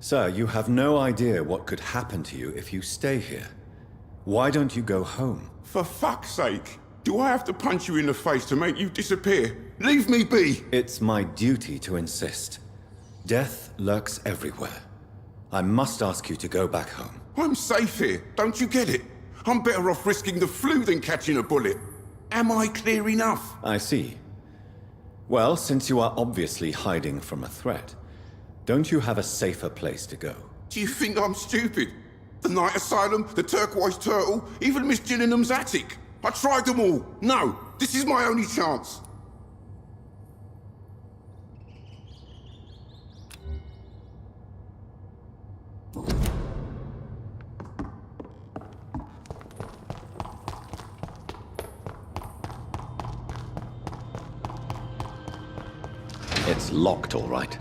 Sir, you have no idea what could happen to you if you stay here. Why don't you go home? For fuck's sake! Do I have to punch you in the face to make you disappear? Leave me be! It's my duty to insist. Death lurks everywhere. I must ask you to go back home. I'm safe here, don't you get it? I'm better off risking the flu than catching a bullet. Am I clear enough? I see. Well, since you are obviously hiding from a threat, don't you have a safer place to go? Do you think I'm stupid? The Night Asylum, the Turquoise Turtle, even Miss Gillingham's attic. I tried them all. No, this is my only chance. It's locked, all right.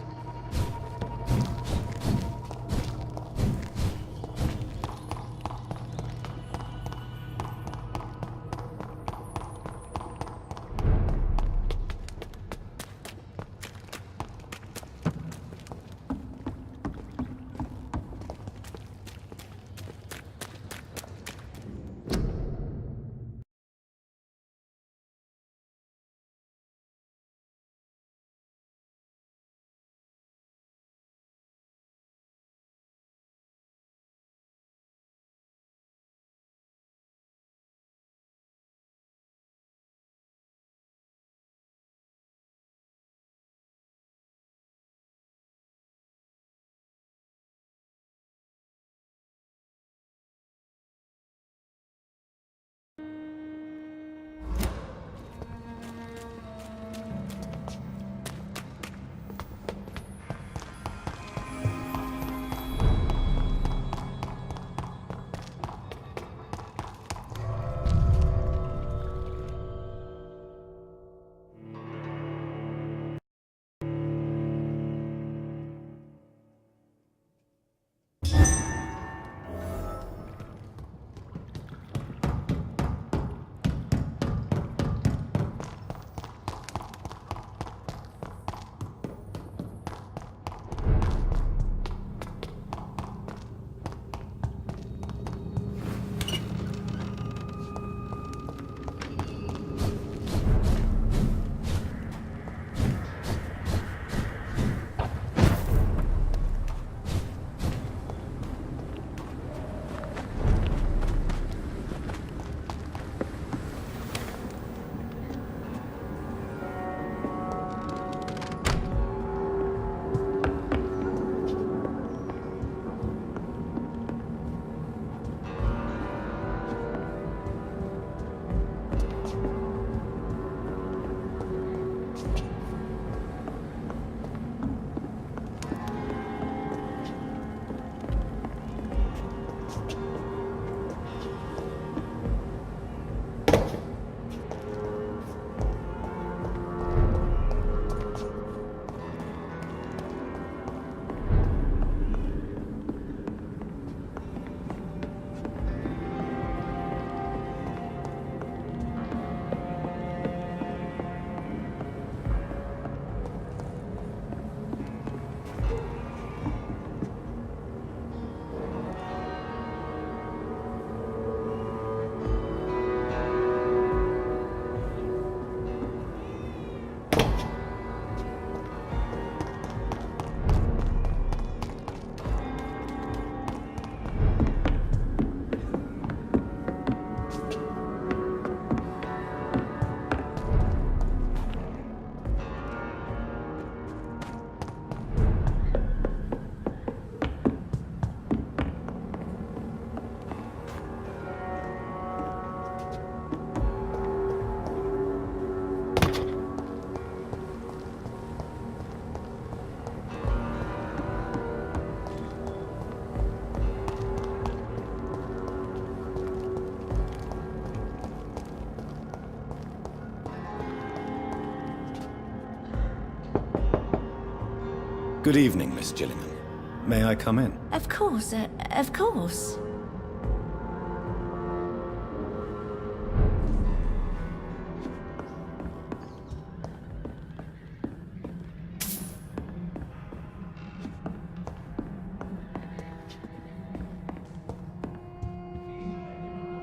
Good evening, Miss Gillingham. May I come in? Of course, of course.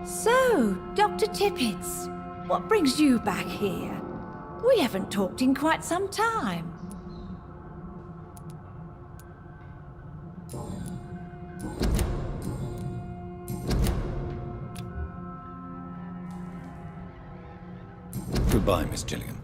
So, Dr. Tippets, what brings you back here? We haven't talked in quite some time. Goodbye, Miss Gillingham.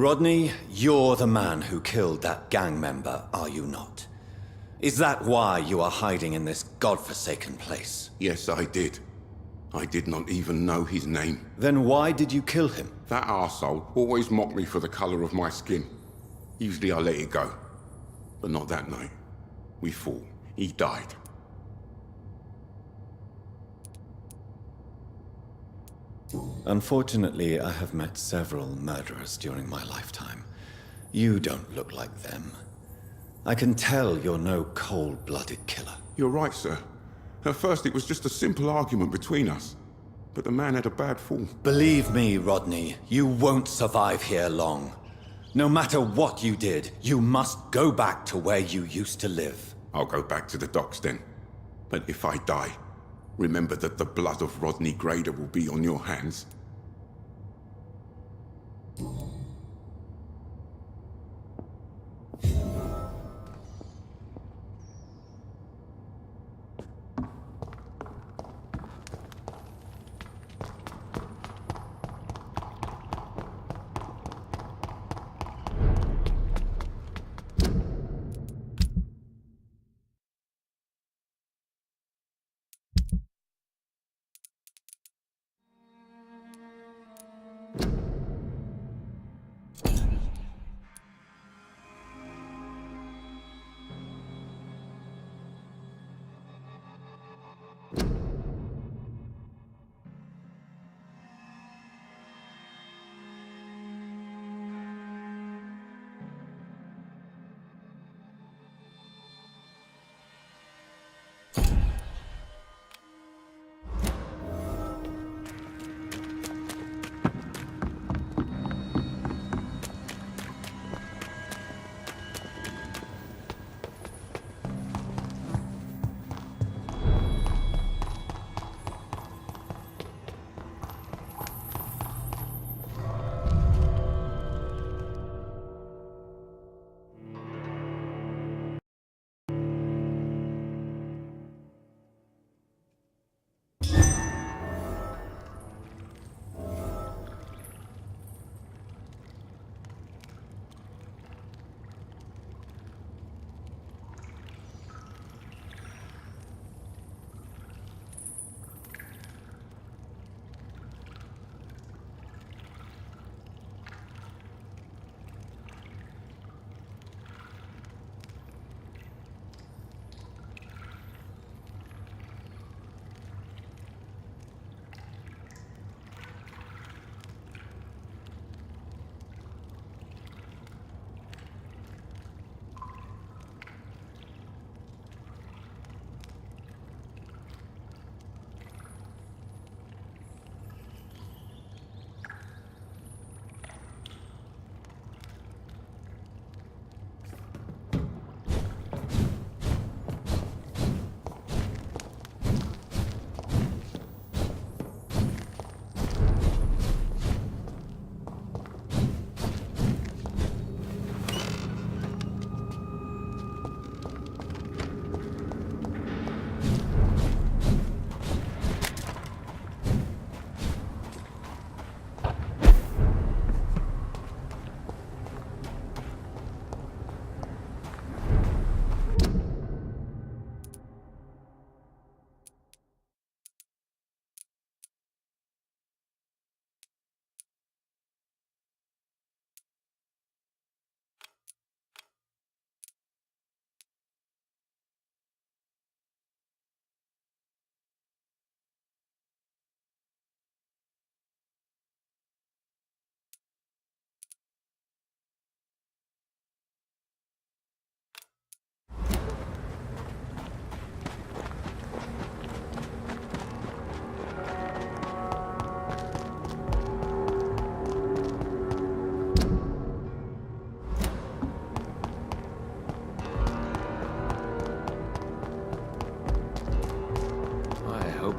Rodney, you're the man who killed that gang member, are you not? Is that why you are hiding in this godforsaken place? Yes, I did. I did not even know his name. Then why did you kill him? That arsehole always mocked me for the color of my skin. Usually I let it go. But not that night. We fought. He died. Unfortunately, I have met several murderers during my lifetime. You don't look like them. I can tell you're no cold-blooded killer. You're right, sir. At first it was just a simple argument between us. But the man had a bad fall. Believe me, Rodney, you won't survive here long. No matter what you did, you must go back to where you used to live. I'll go back to the docks then. But if I die, remember that the blood of Rodney Grader will be on your hands.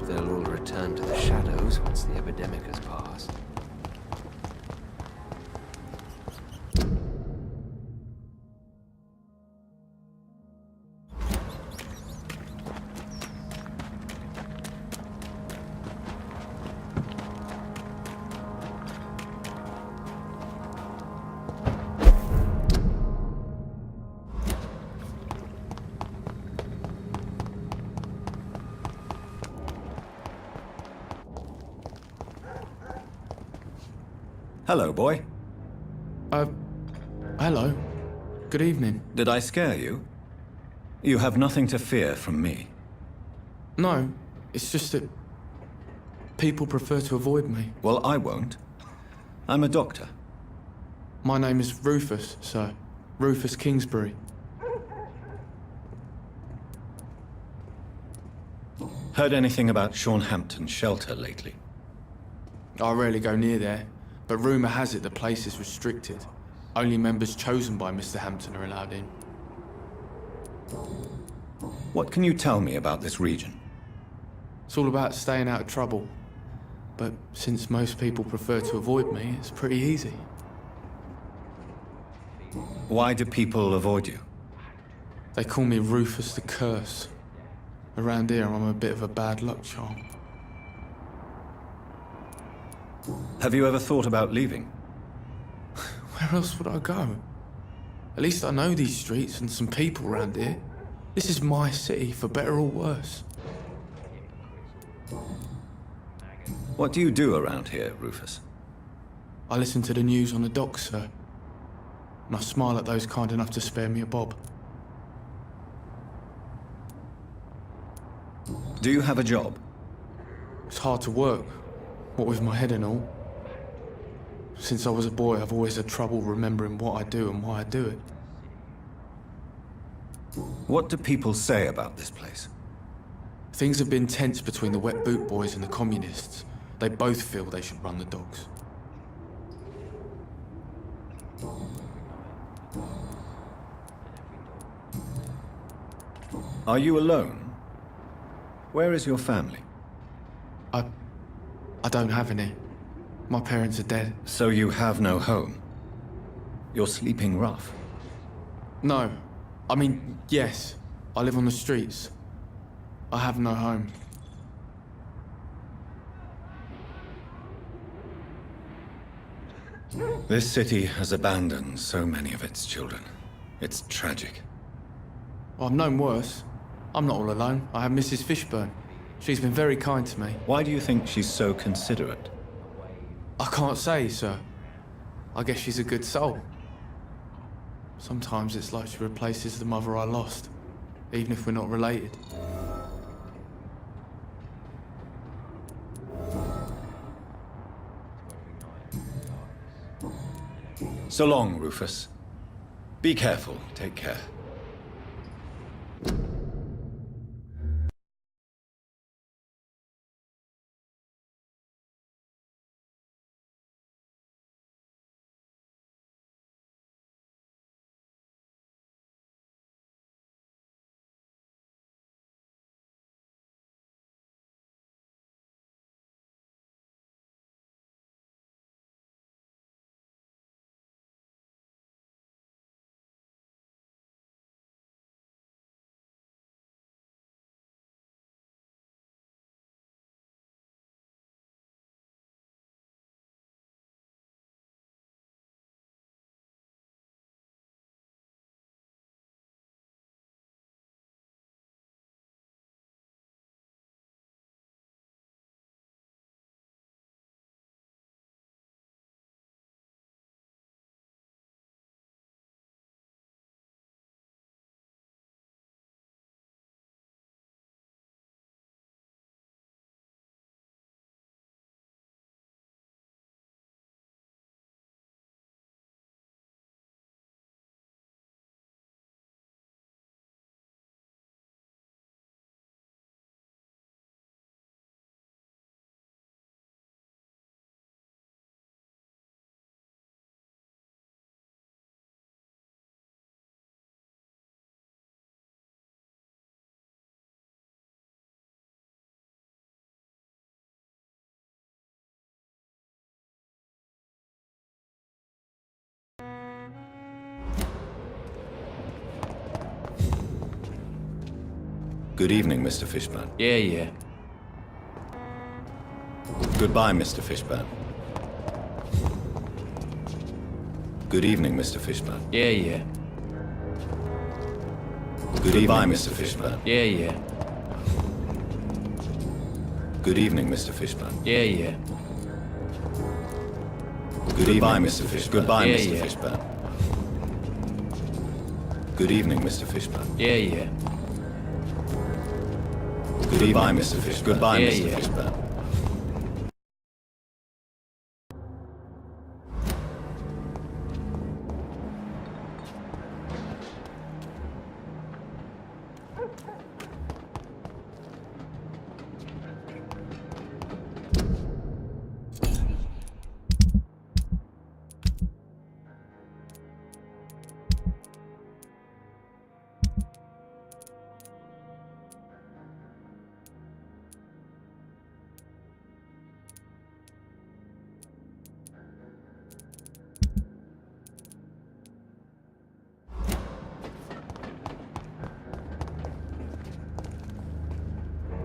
They'll all return to the shadows once the epidemic has passed. Hello, boy. Hello. Good evening. Did I scare you? You have nothing to fear from me. No, it's just that people prefer to avoid me. Well, I won't. I'm a doctor. My name is Rufus, sir. Rufus Kingsbury. Heard anything about Sean Hampton's shelter lately? I rarely go near there, but rumour has it the place is restricted. Only members chosen by Mr. Hampton are allowed in. What can you tell me about this region? It's all about staying out of trouble. But since most people prefer to avoid me, it's pretty easy. Why do people avoid you? They call me Rufus the Curse. Around here, I'm a bit of a bad luck charm. Have you ever thought about leaving? Where else would I go? At least I know these streets and some people around here. This is my city, for better or worse. What do you do around here, Rufus? I listen to the news on the docks, sir. And I smile at those kind enough to spare me a bob. Do you have a job? It's hard to work, what with my head and all. Since I was a boy, I've always had trouble remembering what I do and why I do it. What do people say about this place? Things have been tense between the wet boot boys and the communists. They both feel they should run the docks. Are you alone? Where is your family? I don't have any. My parents are dead. So you have no home? You're sleeping rough? No. I mean, yes. I live on the streets. I have no home. This city has abandoned so many of its children. It's tragic. I've known worse. I'm not all alone. I have Mrs. Fishburne. She's been very kind to me. Why do you think she's so considerate? I can't say, sir. I guess she's a good soul. Sometimes it's like she replaces the mother I lost, even if we're not related. So long, Rufus. Be careful. Take care. Good evening, Mr. Fishburne. Yeah. Goodbye, Mr. Fishburne. Good evening, Mr. Fishburne. Yeah. Goodbye, Mr. Fishburne. Yeah. Good evening, Mr. Fishburne. Yeah. Goodbye, Mr. Fish. Goodbye, Yeah, Mr. yeah. Fishburne. Good evening, Mr. Fishburne. Yeah, yeah. Goodbye, Mr. Fish. Goodbye, Yeah, Mr. yeah. Fishburne.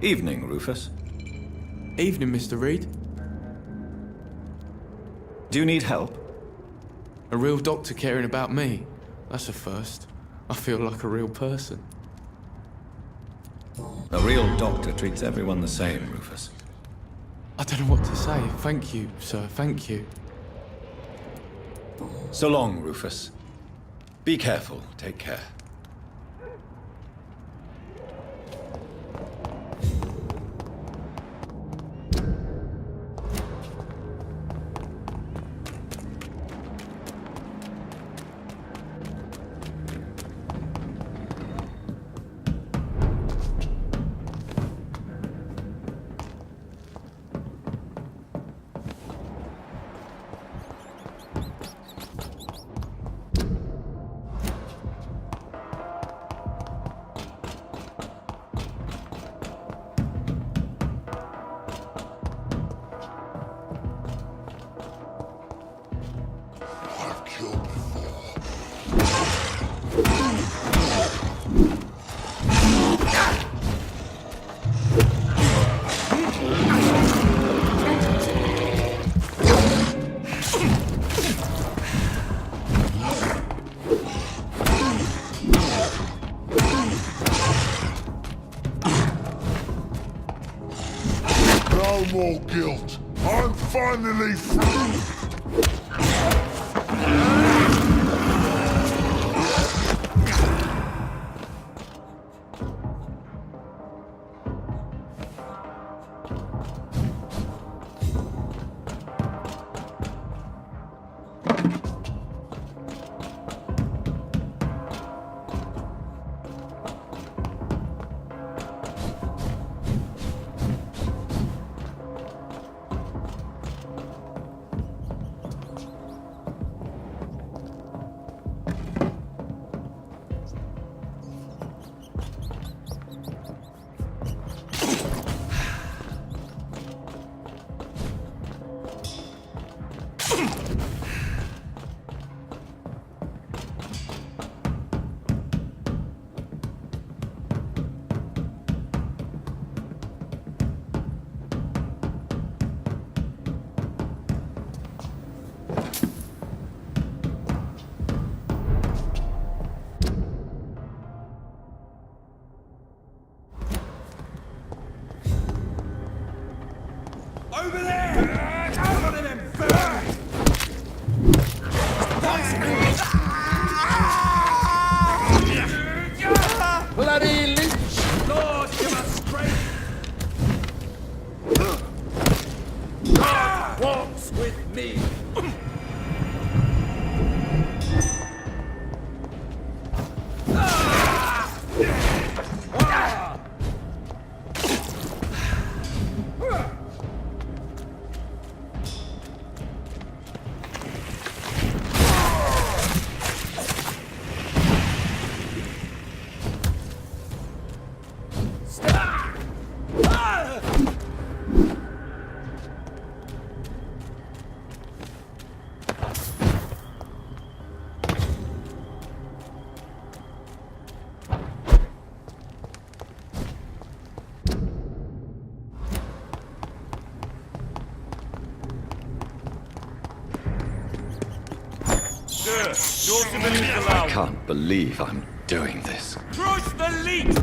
Evening, Rufus. Evening, Mr. Reed. Do you need help? A real doctor caring about me. That's a first. I feel like a real person. A real doctor treats everyone the same, Rufus. I don't know what to say. Thank you, sir. Thank you. So long, Rufus. Be careful. Take care. I've killed before. No more guilt. I'm finally free. Over there! One of them birds! Bloody leech! Lord, give us strength! God walks with me! I can't believe I'm doing this. Crush the leech!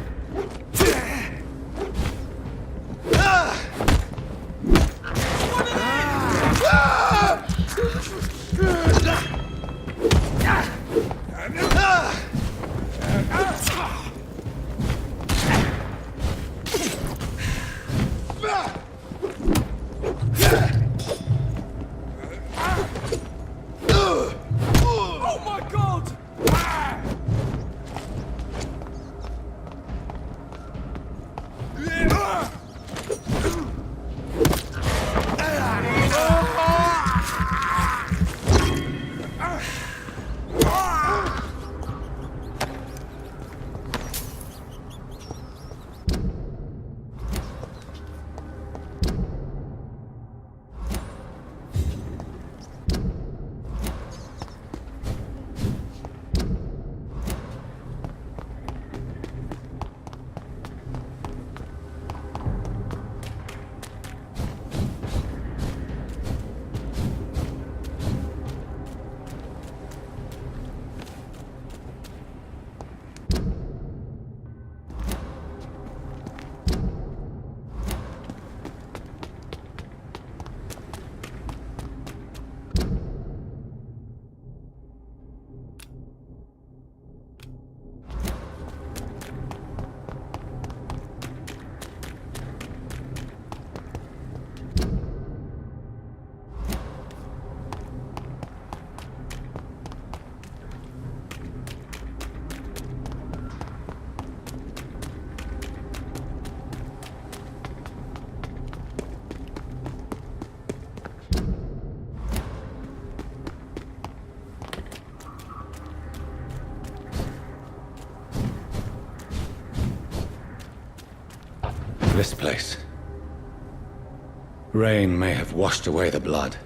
this place. Rain may have washed away the blood,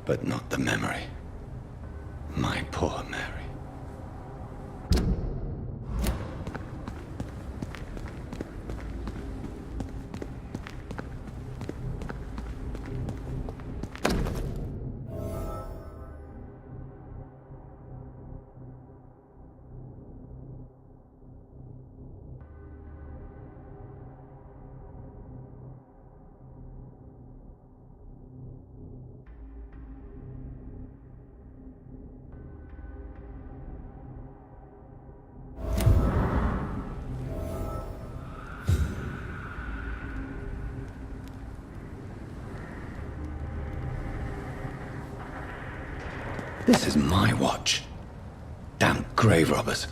but not the memory. My poor Mary. This is my watch. Damn grave robbers.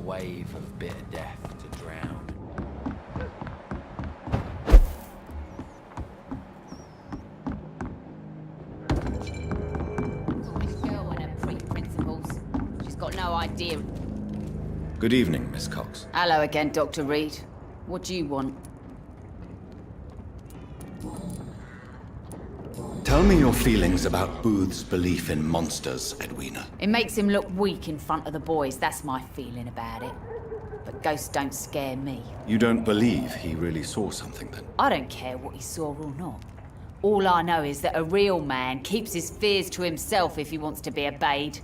Wave of bitter death to drown. This girl and her pre-principles. She's got no idea. Good evening, Miss Cox. Hello again, Dr. Reed. What do you want? Tell me your feelings about Booth's belief in monsters, Edwina. It makes him look weak in front of the boys. That's my feeling about it. But ghosts don't scare me. You don't believe he really saw something, then? I don't care what he saw or not. All I know is that a real man keeps his fears to himself if he wants to be obeyed.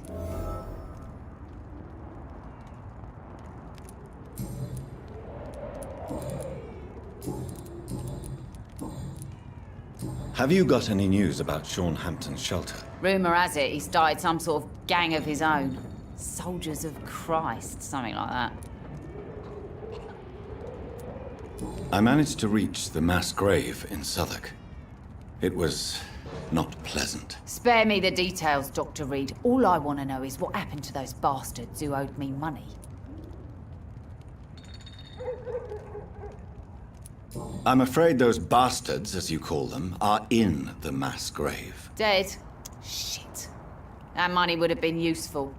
Have you got any news about Sean Hampton's shelter? Rumour has it he started some sort of gang of his own. Soldiers of Christ, something like that. I managed to reach the mass grave in Southwark. It was not pleasant. Spare me the details, Dr. Reed. All I want to know is what happened to those bastards who owed me money. I'm afraid those bastards, as you call them, are in the mass grave. Dead? Shit. That money would have been useful.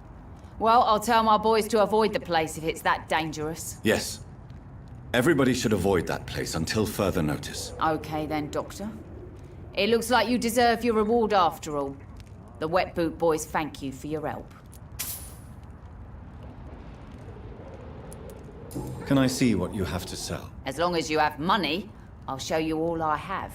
Well, I'll tell my boys to avoid the place if it's that dangerous. Yes. Everybody should avoid that place until further notice. Okay then, Doctor. It looks like you deserve your reward after all. The Wet Boot boys thank you for your help. Can I see what you have to sell? As long as you have money, I'll show you all I have.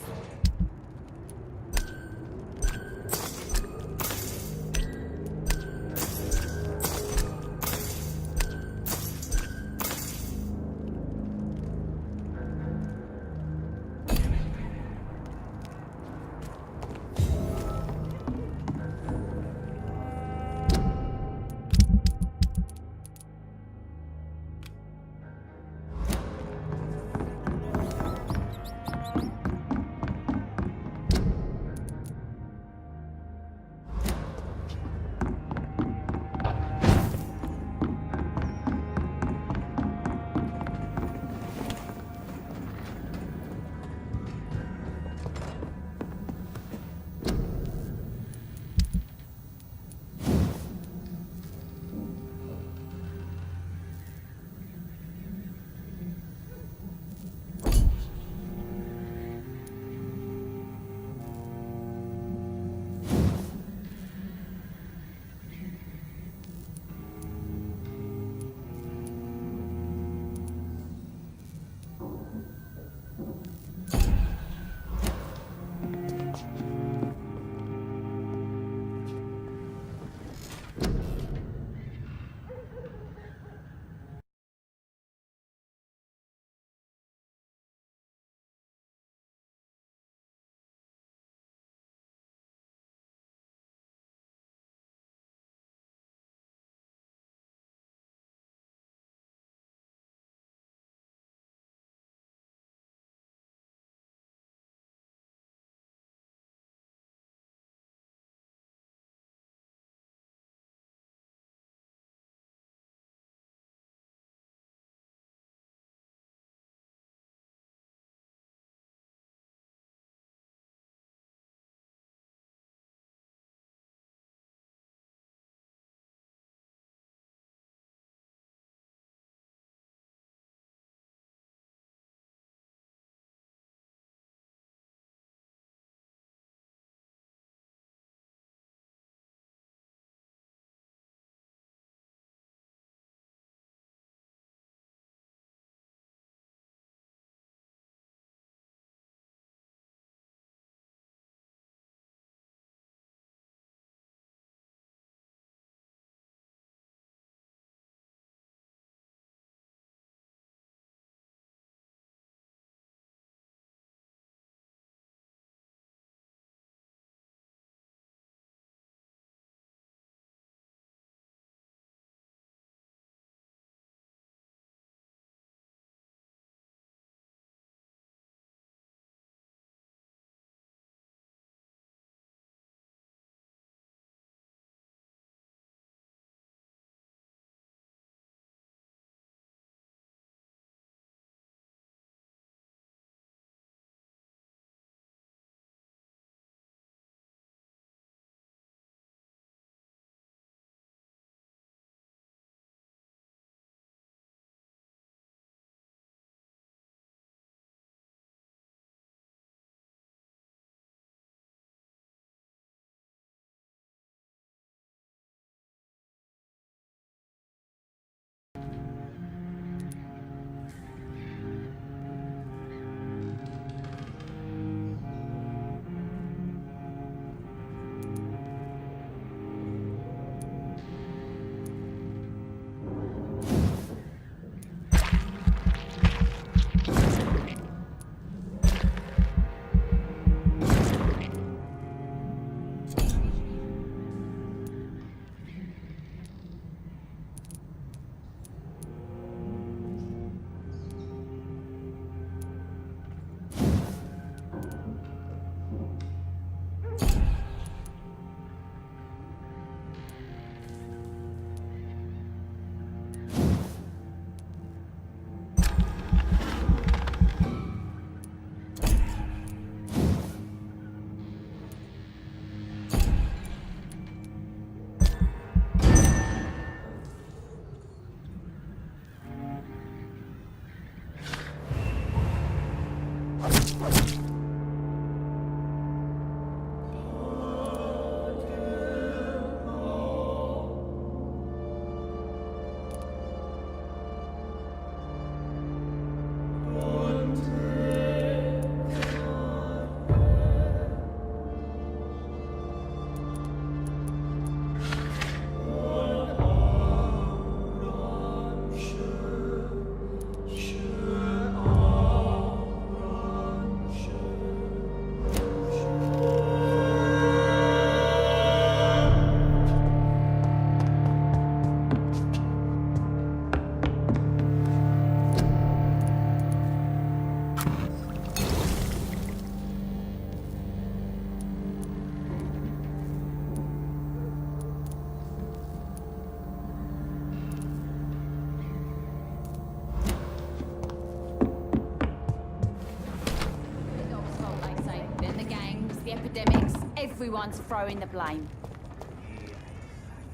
everyone's throwing the blame.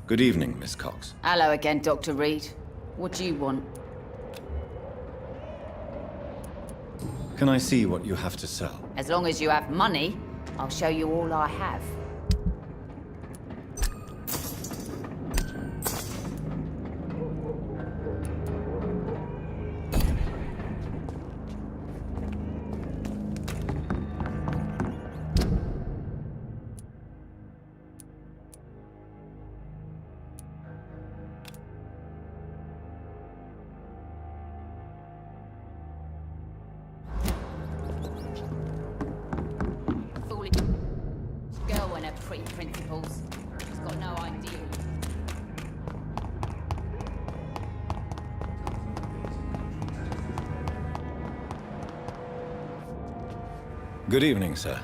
Good evening, Miss Cox. Hello again, Dr. Reed. What do you want? Can I see what you have to sell? As long as you have money, I'll show you all I have. Girl and her pretty principles. She's got no idea. Good evening, sir.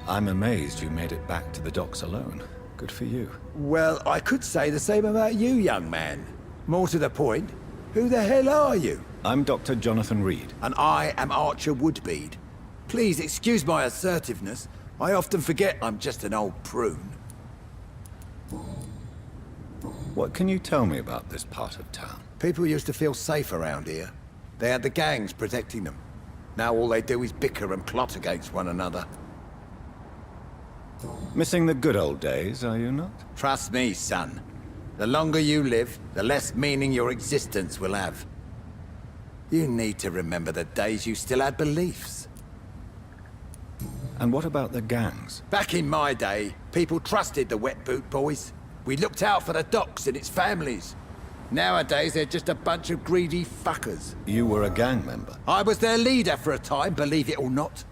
I'm amazed you made it back to the docks alone. Good for you. Well, I could say the same about you, young man. More to the point, who the hell are you? I'm Dr. Jonathan Reed. And I am Archer Woodbead. Please excuse my assertiveness. I often forget I'm just an old prune. What can you tell me about this part of town? People used to feel safe around here. They had the gangs protecting them. Now all they do is bicker and plot against one another. Missing the good old days, are you not? Trust me, son. The longer you live, the less meaning your existence will have. You need to remember the days you still had beliefs. And what about the gangs? Back in my day, people trusted the wet boot boys. We looked out for the docks and its families. Nowadays, they're just a bunch of greedy fuckers. You were a gang member. I was their leader for a time, believe it or not.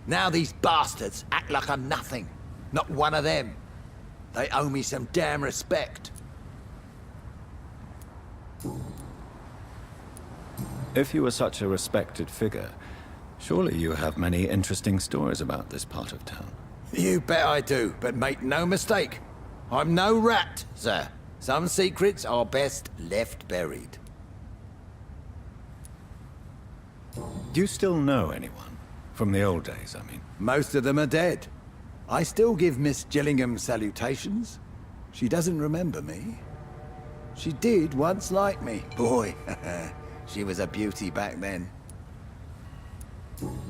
Now these bastards act like I'm nothing. Not one of them. They owe me some damn respect. If you were such a respected figure, surely you have many interesting stories about this part of town. You bet I do, but make no mistake. I'm no rat, sir. Some secrets are best left buried. Do you still know anyone? From the old days, I mean. Most of them are dead. I still give Miss Gillingham salutations. She doesn't remember me. She did once like me. Boy, she was a beauty back then.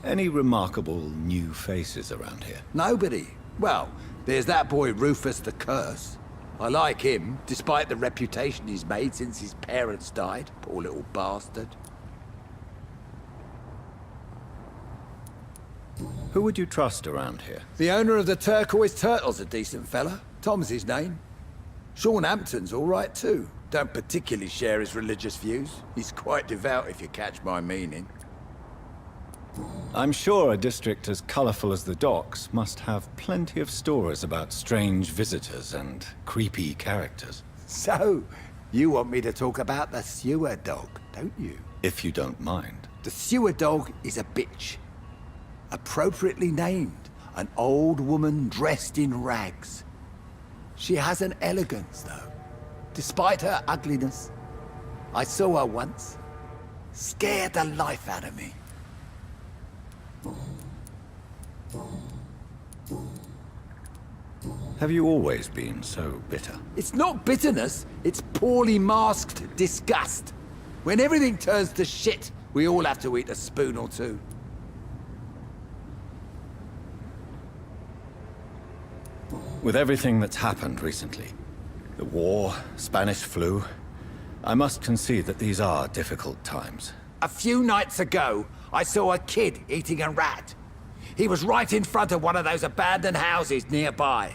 Any remarkable new faces around here? Nobody. Well, there's that boy Rufus the Curse. I like him, despite the reputation he's made since his parents died. Poor little bastard. Who would you trust around here? The owner of the Turquoise Turtle's a decent fella. Tom's his name. Sean Hampton's all right too. Don't particularly share his religious views. He's quite devout, if you catch my meaning. I'm sure a district as colorful as the docks must have plenty of stories about strange visitors and creepy characters. So, you want me to talk about the sewer dog, don't you? If you don't mind. The sewer dog is a bitch. Appropriately named, an old woman dressed in rags. She has an elegance, though, despite her ugliness. I saw her once. Scared the life out of me. Have you always been so bitter? It's not bitterness, it's poorly masked disgust. When everything turns to shit, we all have to eat a spoon or two. With everything that's happened recently, the war, Spanish flu, I must concede that these are difficult times. A few nights ago, I saw a kid eating a rat. He was right in front of one of those abandoned houses nearby.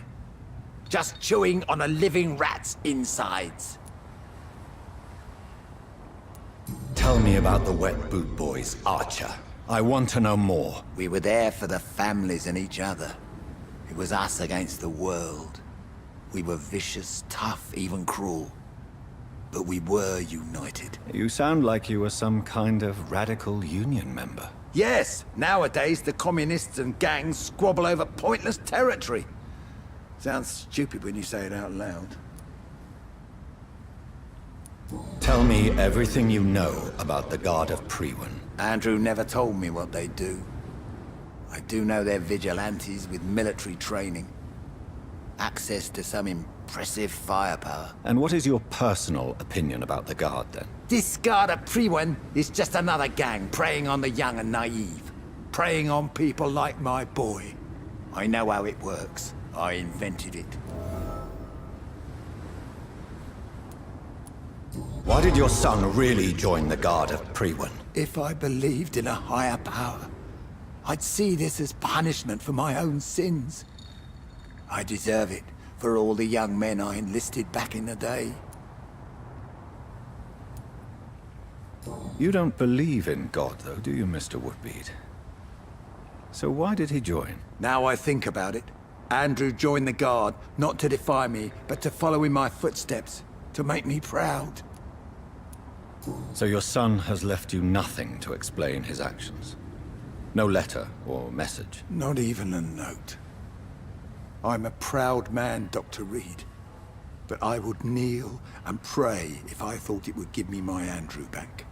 Just chewing on a living rat's insides. Tell me about the Wet Boot Boys, Archer. I want to know more. We were there for the families and each other. It was us against the world. We were vicious, tough, even cruel. But we were united. You sound like you were some kind of radical union member. Yes, nowadays the communists and gangs squabble over pointless territory. Sounds stupid when you say it out loud. Tell me everything you know about the Guard of Priwen. Andrew never told me what they do. I do know they're vigilantes with military training. access to some impressive firepower. And what is your personal opinion about the Guard, then? This Guard of Priwen is just another gang preying on the young and naive. Preying on people like my boy. I know how it works. I invented it. Why did your son really join the Guard of Priwen? If I believed in a higher power, I'd see this as punishment for my own sins. I deserve it for all the young men I enlisted back in the day. You don't believe in God, though, do you, Mr. Woodbead? So why did he join? Now I think about it, Andrew joined the Guard, not to defy me, but to follow in my footsteps, to make me proud. So your son has left you nothing to explain his actions? No letter or message? Not even a note. I'm a proud man, Dr. Reed. But I would kneel and pray if I thought it would give me my Andrew back.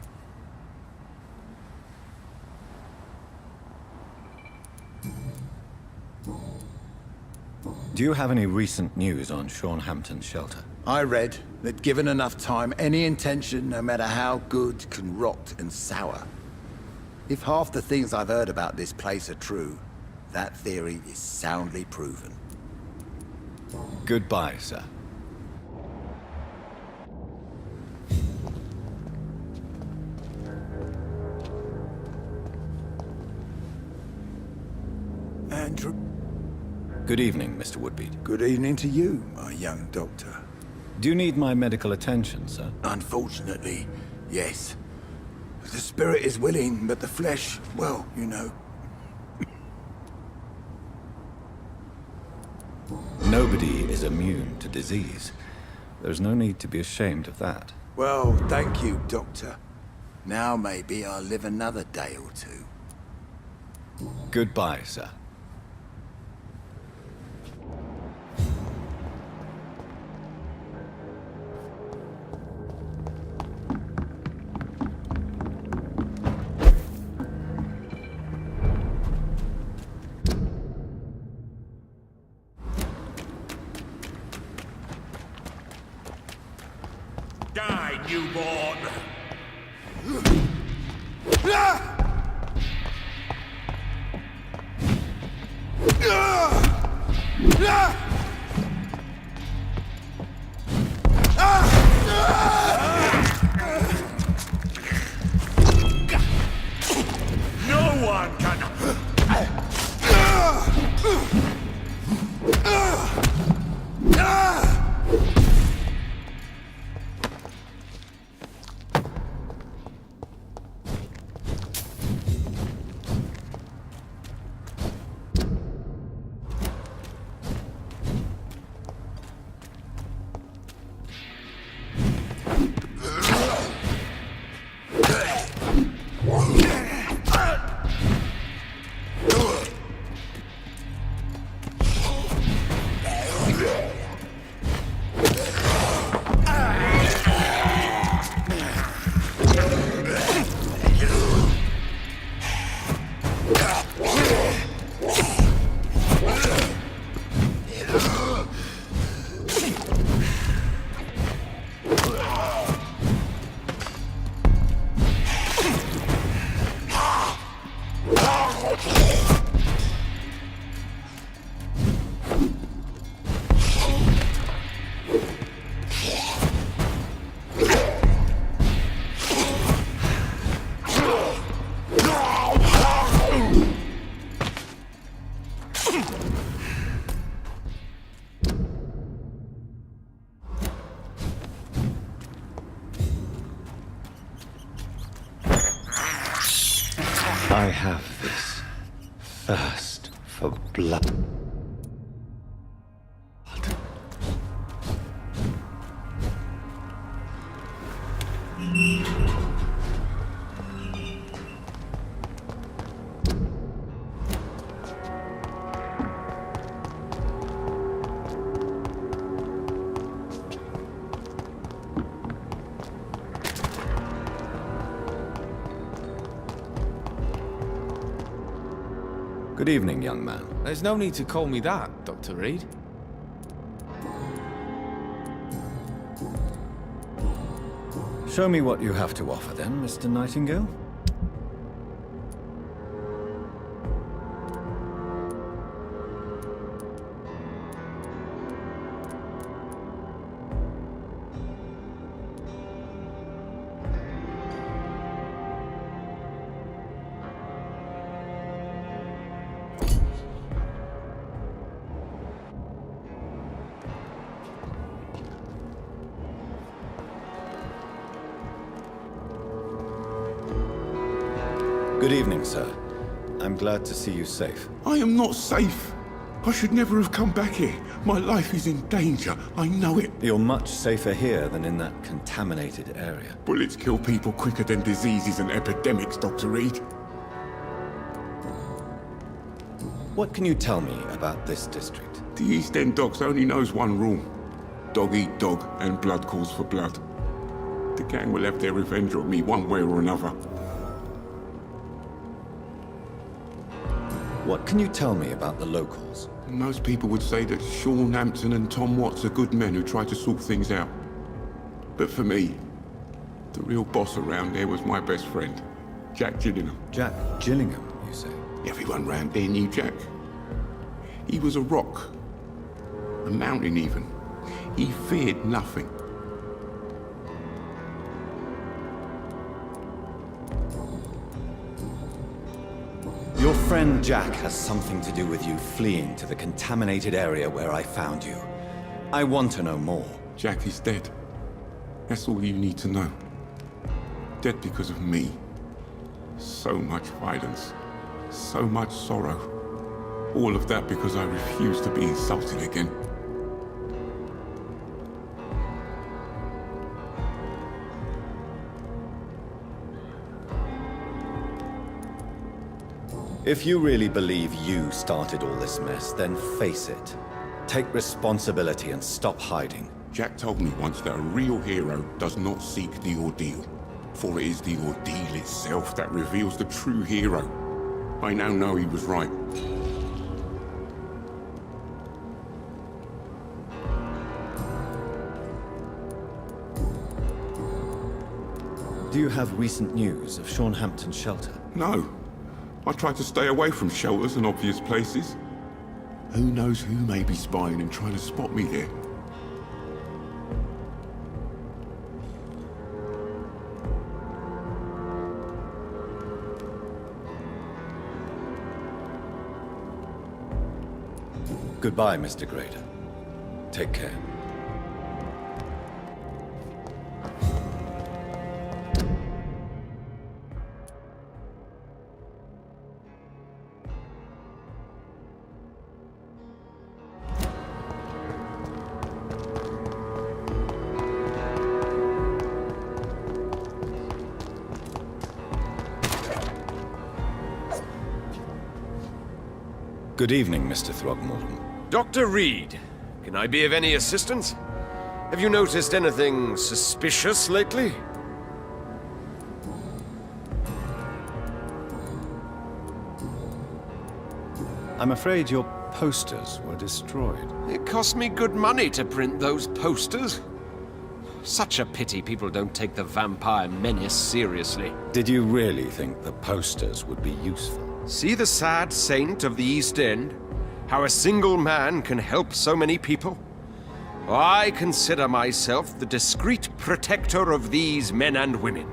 Do you have any recent news on Sean Hampton's shelter? I read that given enough time, any intention, no matter how good, can rot and sour. If half the things I've heard about this place are true, that theory is soundly proven. Goodbye, sir. Andrew, Good evening, Mr. Woodbead. good evening to you, my young doctor. Do you need my medical attention, sir? Unfortunately, yes. The spirit is willing, but the flesh, well, you know. Nobody is immune to disease. There's no need to be ashamed of that. Well, thank you, Doctor. Now maybe I'll live another day or two. Goodbye, sir. Die, newborn! No one can... I have this thirst for blood. Good evening, young man. There's no need to call me that, Dr. Reed. Show me what you have to offer then, Mr. Nightingale. Good evening, sir. I'm glad to see you safe. I am not safe. I should never have come back here. My life is in danger. I know it. You're much safer here than in that contaminated area. Bullets kill people quicker than diseases and epidemics, Dr. Reed. What can you tell me about this district? The East End Docks only knows one rule. Dog eat dog, and blood calls for blood. The gang will have their revenge on me one way or another. What can you tell me about the locals? Most people would say that Sean Hampton and Tom Watts are good men who try to sort things out. But for me, the real boss around there was my best friend, Jack Gillingham. Jack Gillingham, you say? Everyone round there knew Jack. He was a rock. A mountain even. He feared nothing. Your friend Jack has something to do with you fleeing to the contaminated area where I found you. I want to know more. Jack is dead. That's all you need to know. Dead because of me. So much violence. So much sorrow. All of that because I refuse to be insulted again. If you really believe you started all this mess, then face it. Take responsibility and stop hiding. Jack told me once that a real hero does not seek the ordeal, for it is the ordeal itself that reveals the true hero. I now know he was right. Do you have recent news of Sean Hampton's shelter? No. I try to stay away from shelters and obvious places. Who knows who may be spying and trying to spot me there? Goodbye, Mr. Grader. Take care. Good evening, Mr. Throgmorton. Dr. Reed, can I be of any assistance? Have you noticed anything suspicious lately? I'm afraid your posters were destroyed. It cost me good money to print those posters. Such a pity people don't take the vampire menace seriously. Did you really think the posters would be useful? See the sad saint of the East End? How a single man can help so many people? I consider myself the discreet protector of these men and women.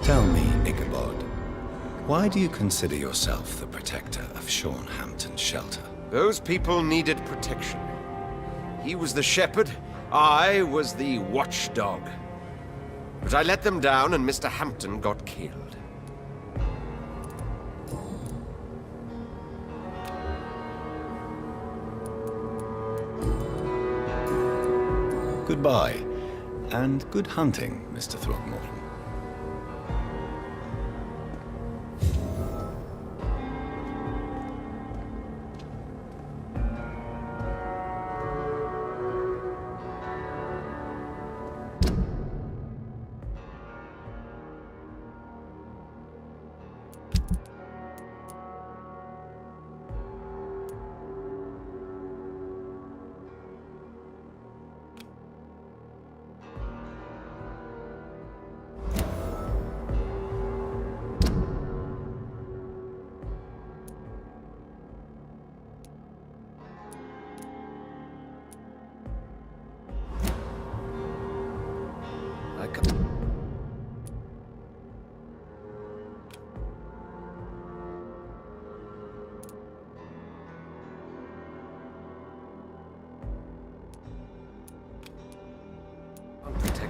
Tell me, Ichabod, why do you consider yourself the protector of Sean Hampton's shelter? Those people needed protection. He was the shepherd, I was the watchdog. But I let them down and Mr. Hampton got killed. Goodbye, and good hunting, Mr. Throgmorton.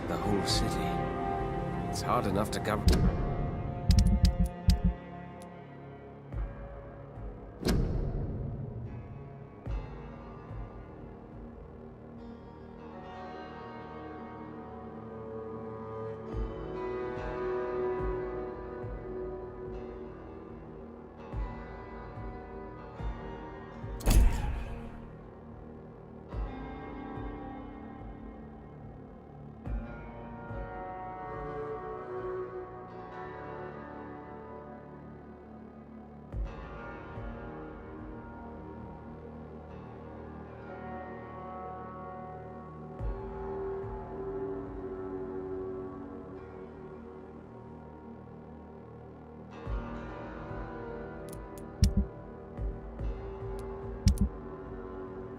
The whole city. It's hard enough to cover.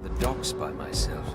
The docks by myself.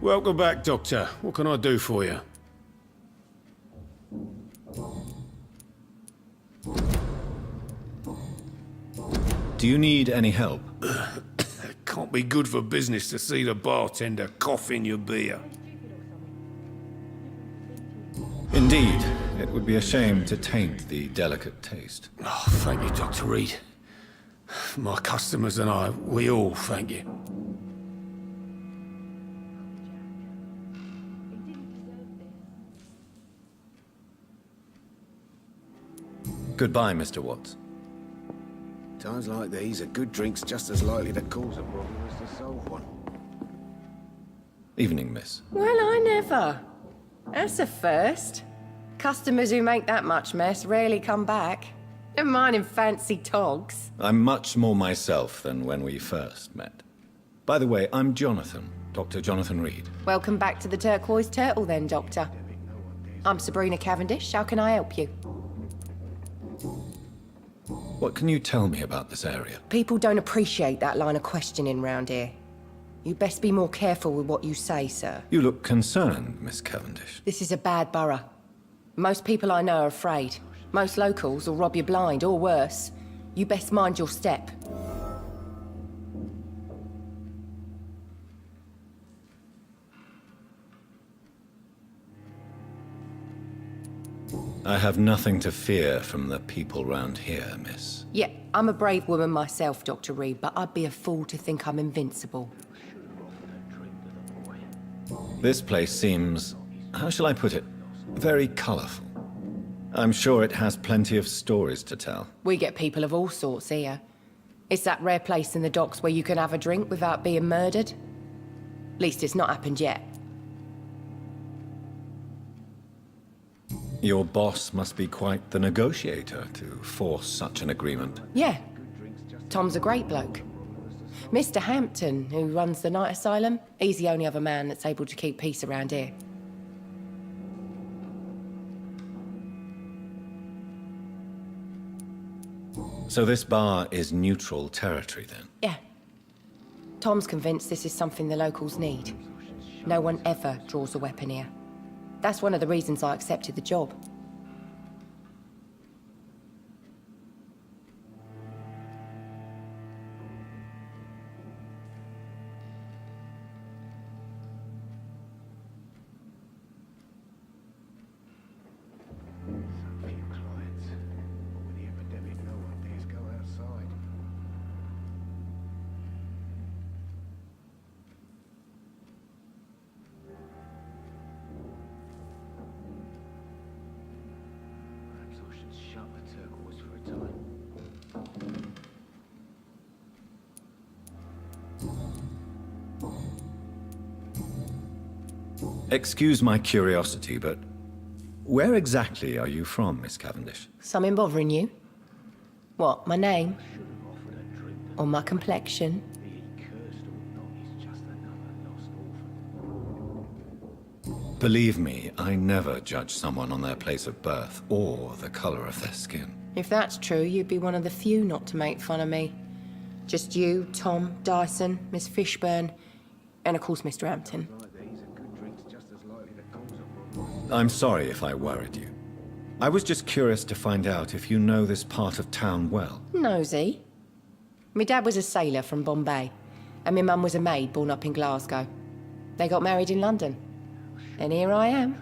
Welcome back, Doctor. What can I do for you? Do you need any help? It can't be good for business to see the bartender cough in your beer. Indeed. It would be a shame to taint the delicate taste. Oh, thank you, Dr. Reed. My customers and I, we all thank you. Goodbye, Mr. Watts. Times like these, a good drink's just as likely to cause a problem as to solve one. Evening, miss. Well, I never. That's a first. Customers who make that much mess rarely come back. Never mind in fancy togs. I'm much more myself than when we first met. By the way, I'm Jonathan, Dr. Jonathan Reed. Welcome back to the Turquoise Turtle then, Doctor. I'm Sabrina Cavendish. How can I help you? What can you tell me about this area? People don't appreciate that line of questioning round here. You best be more careful with what you say, sir. You look concerned, Miss Cavendish. This is a bad borough. Most people I know are afraid. Most locals will rob you blind, or worse. You best mind your step. I have nothing to fear from the people round here, miss. Yeah, I'm a brave woman myself, Dr. Reed, but I'd be a fool to think I'm invincible. This place seems, how shall I put it, very colorful. I'm sure it has plenty of stories to tell. We get people of all sorts here. It's that rare place in the docks where you can have a drink without being murdered. At least it's not happened yet. Your boss must be quite the negotiator to force such an agreement. Yeah. Tom's a great bloke. Mr. Hampton, who runs the night asylum, he's the only other man that's able to keep peace around here. So this bar is neutral territory, then? Yeah. Tom's convinced this is something the locals need. No one ever draws a weapon here. That's one of the reasons I accepted the job. shut the turquoise for a time. Excuse my curiosity, but where exactly are you from, Miss Cavendish? Something bothering you? What, my name? Or my complexion? Believe me, I never judge someone on their place of birth or the color of their skin. If that's true, you'd be one of the few not to make fun of me. Just you, Tom, Dyson, Miss Fishburne, and of course Mr. Hampton. I'm sorry if I worried you. I was just curious to find out if you know this part of town well. Nosy. My dad was a sailor from Bombay, and my mum was a maid born up in Glasgow. They got married in London. And here I am.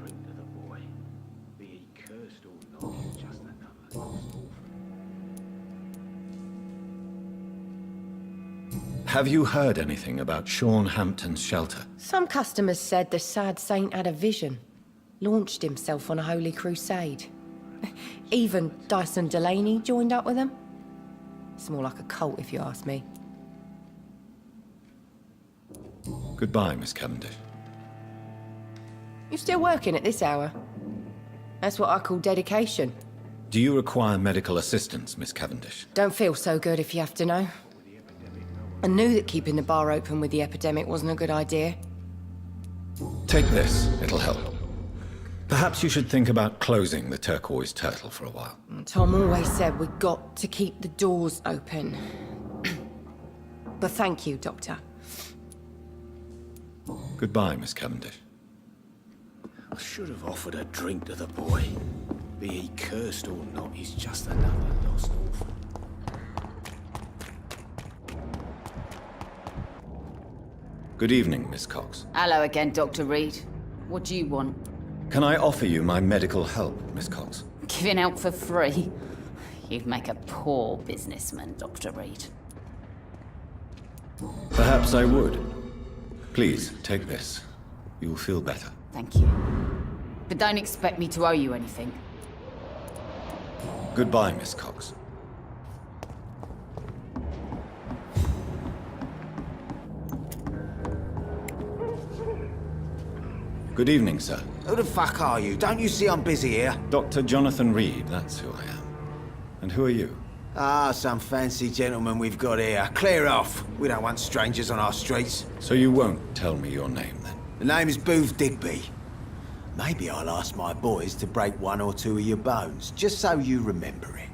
Have you heard anything about Sean Hampton's shelter? Some customers said the sad saint had a vision. Launched himself on a holy crusade. Even Dyson Delaney joined up with him. It's more like a cult, if you ask me. Goodbye, Miss Cavendish. You're still working at this hour? That's what I call dedication. Do you require medical assistance, Miss Cavendish? Don't feel so good if you have to know. I knew that keeping the bar open with the epidemic wasn't a good idea. Take this, it'll help. Perhaps you should think about closing the turquoise turtle for a while. Tom always said we got to keep the doors open. But thank you, Doctor. Goodbye, Miss Cavendish. I should have offered a drink to the boy. Be he cursed or not, he's just another lost orphan. Good evening, Miss Cox. Hello again, Dr. Reed. What do you want? Can I offer you my medical help, Miss Cox? Giving out for free? You'd make a poor businessman, Dr. Reed. Perhaps I would. Please, take this. You'll feel better. Thank you. But don't expect me to owe you anything. Goodbye, Miss Cox. Good evening, sir. Who the fuck are you? Don't you see I'm busy here? Dr. Jonathan Reed, that's who I am. And who are you? Ah, some fancy gentleman we've got here. Clear off. We don't want strangers on our streets. So you won't tell me your name, then? The name is Booth Digby. Maybe I'll ask my boys to break one or two of your bones, just so you remember it.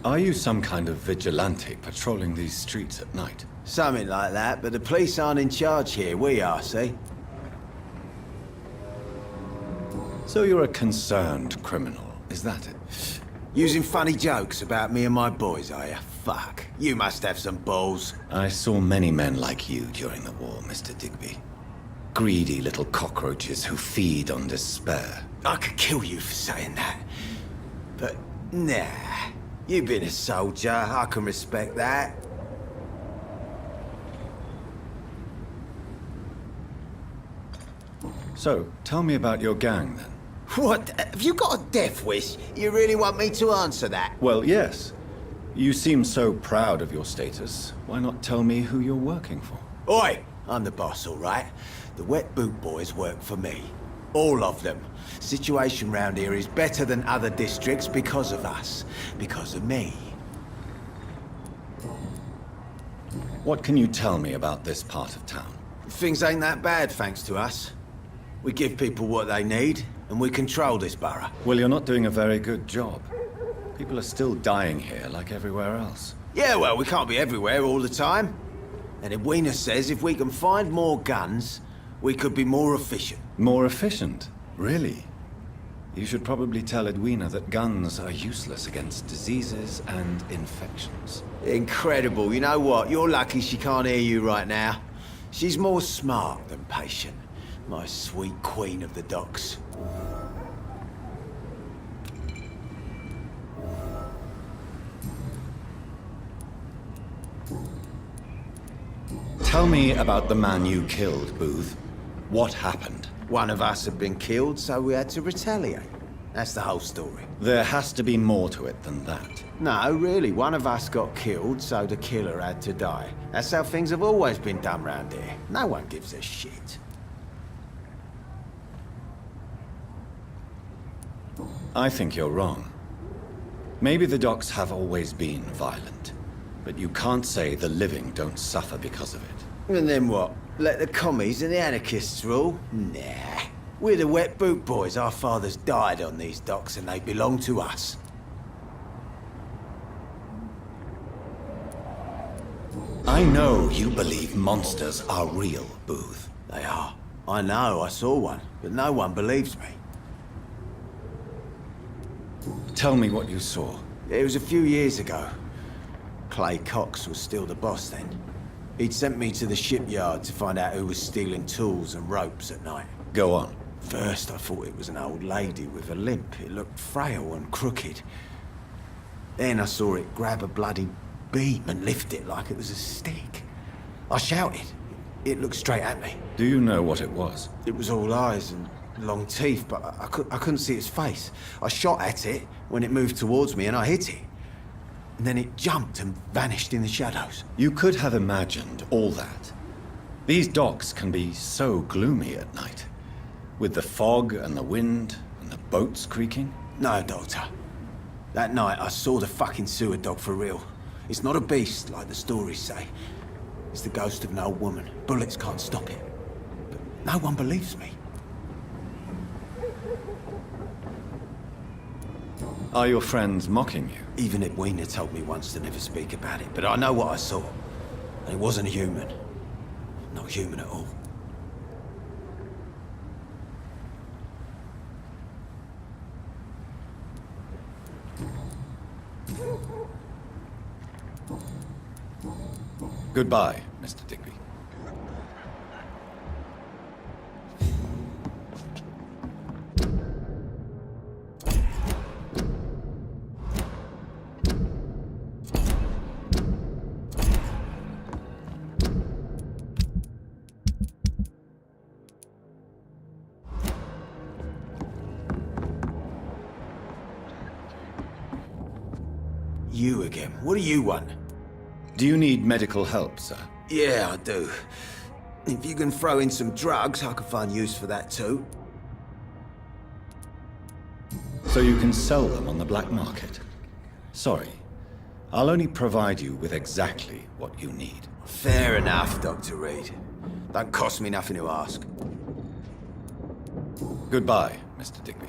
Are you some kind of vigilante patrolling these streets at night? Something like that, but the police aren't in charge here. We are, see? So you're a concerned criminal, is that it? Using funny jokes about me and my boys, are you? Fuck. You must have some balls. I saw many men like you during the war, Mr. Digby. Greedy little cockroaches who feed on despair. I could kill you for saying that. But, nah. You've been a soldier. I can respect that. So, tell me about your gang, then. What? Have you got a death wish? You really want me to answer that? Well, yes. You seem so proud of your status. Why not tell me who you're working for? Oi! I'm the boss, all right? The Wet Boot Boys work for me. All of them. Situation round here is better than other districts because of us. Because of me. What can you tell me about this part of town? Things ain't that bad, thanks to us. We give people what they need, and we control this borough. Well, you're not doing a very good job. People are still dying here like everywhere else. Yeah, well, we can't be everywhere all the time. And Edwina says if we can find more guns, we could be more efficient. More efficient? Really? You should probably tell Edwina that guns are useless against diseases and infections. Incredible. You know what? You're lucky she can't hear you right now. She's more smart than patient. My sweet queen of the docks. Tell me about the man you killed, Booth. What happened? One of us had been killed, so we had to retaliate. That's the whole story. There has to be more to it than that. No, really, one of us got killed, so the killer had to die. That's how things have always been done round here. No one gives a shit. I think you're wrong. Maybe the docks have always been violent, but you can't say the living don't suffer because of it. And then what? Let the commies and the anarchists rule? Nah. We're the wet boot boys. Our fathers died on these docks and they belong to us. I know you believe monsters are real, Booth. They are. I know, I saw one, but no one believes me. Tell me what you saw. It was a few years ago. Clay Cox was still the boss then. He'd sent me to the shipyard to find out who was stealing tools and ropes at night. Go on. First, I thought it was an old lady with a limp. It looked frail and crooked. Then I saw it grab a bloody beam and lift it like it was a stick. I shouted. It looked straight at me. Do you know what it was? It was all eyes and long teeth, but I couldn't see its face. I shot at it when it moved towards me and I hit it. And then it jumped and vanished in the shadows. You could have imagined all that. These docks can be so gloomy at night. With the fog and the wind and the boats creaking. No, Doctor. That night I saw the fucking sewer dog for real. It's not a beast like the stories say. It's the ghost of an old woman. Bullets can't stop it. But no one believes me. Are your friends mocking you? Even Edwina told me once to never speak about it, but I know what I saw. And it wasn't a human. Not human at all. Goodbye, Mr. Digby. You again. What do you want? Do you need medical help, sir? Yeah, I do. If you can throw in some drugs, I can find use for that too. So you can sell them on the black market? Sorry. I'll only provide you with exactly what you need. Fair enough, Dr. Reed. Don't cost me nothing to ask. Goodbye, Mr. Digby.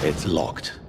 It's locked.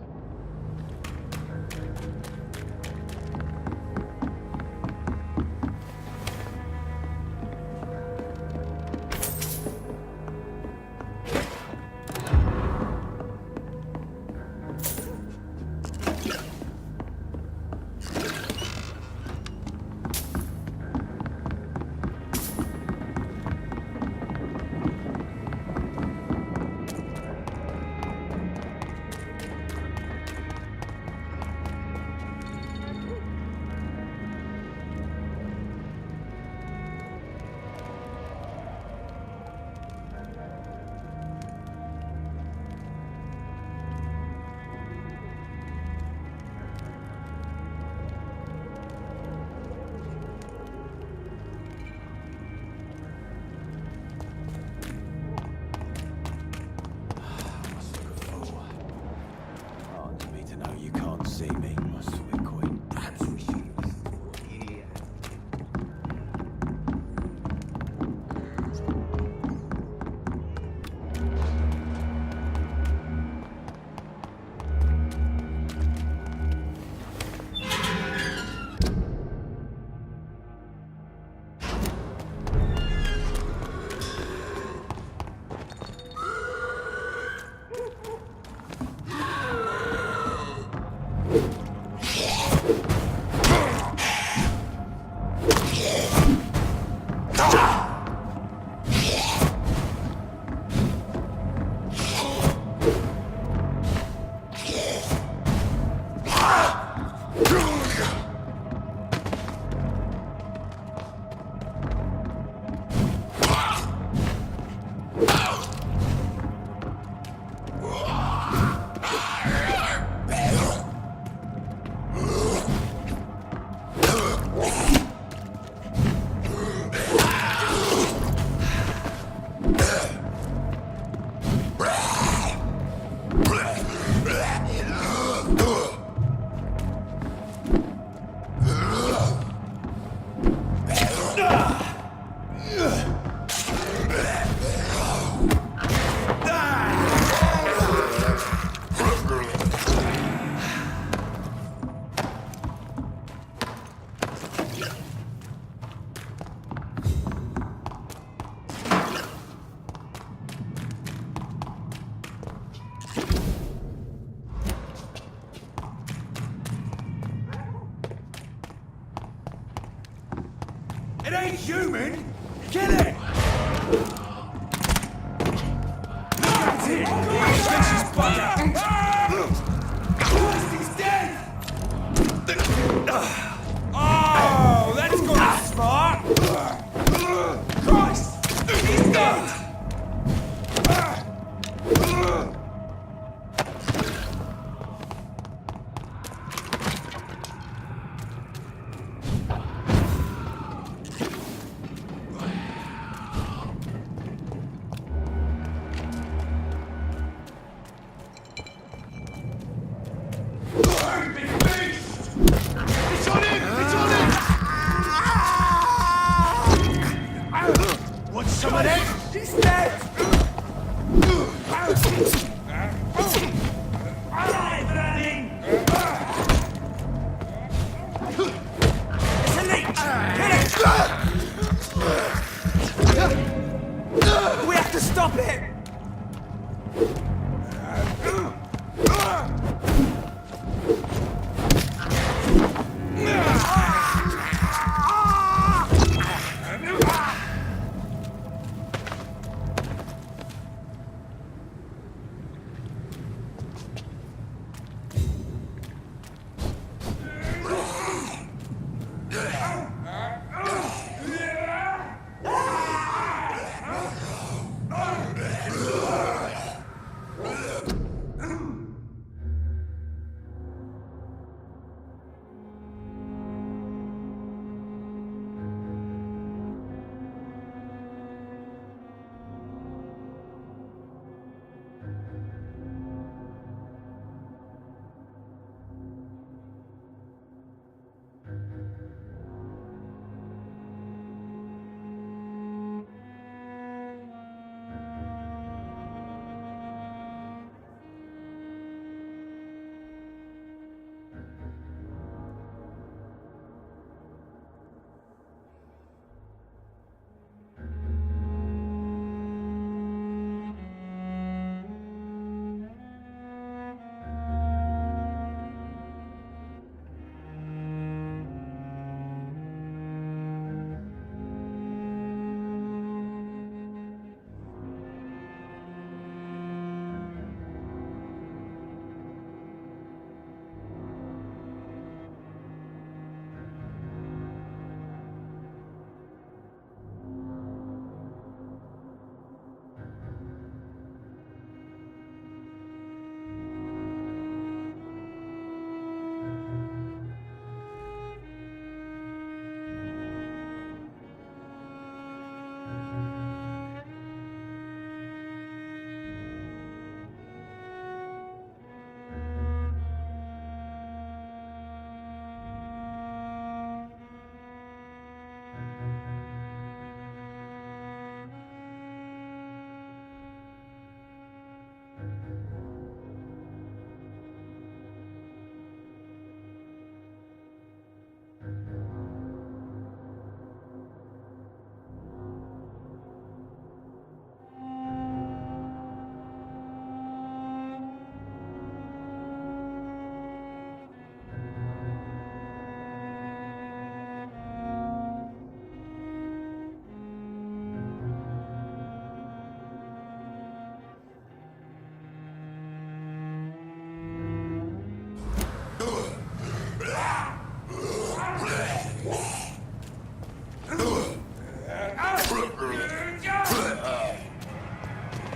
It ain't human! Kill it! That's it! Vicious bugger! Christ, he's dead! Oh, that's gone smart! Christ! He's dead! Some of them? He's dead! Alive, running! It's a leech! Kill it! We have to stop it!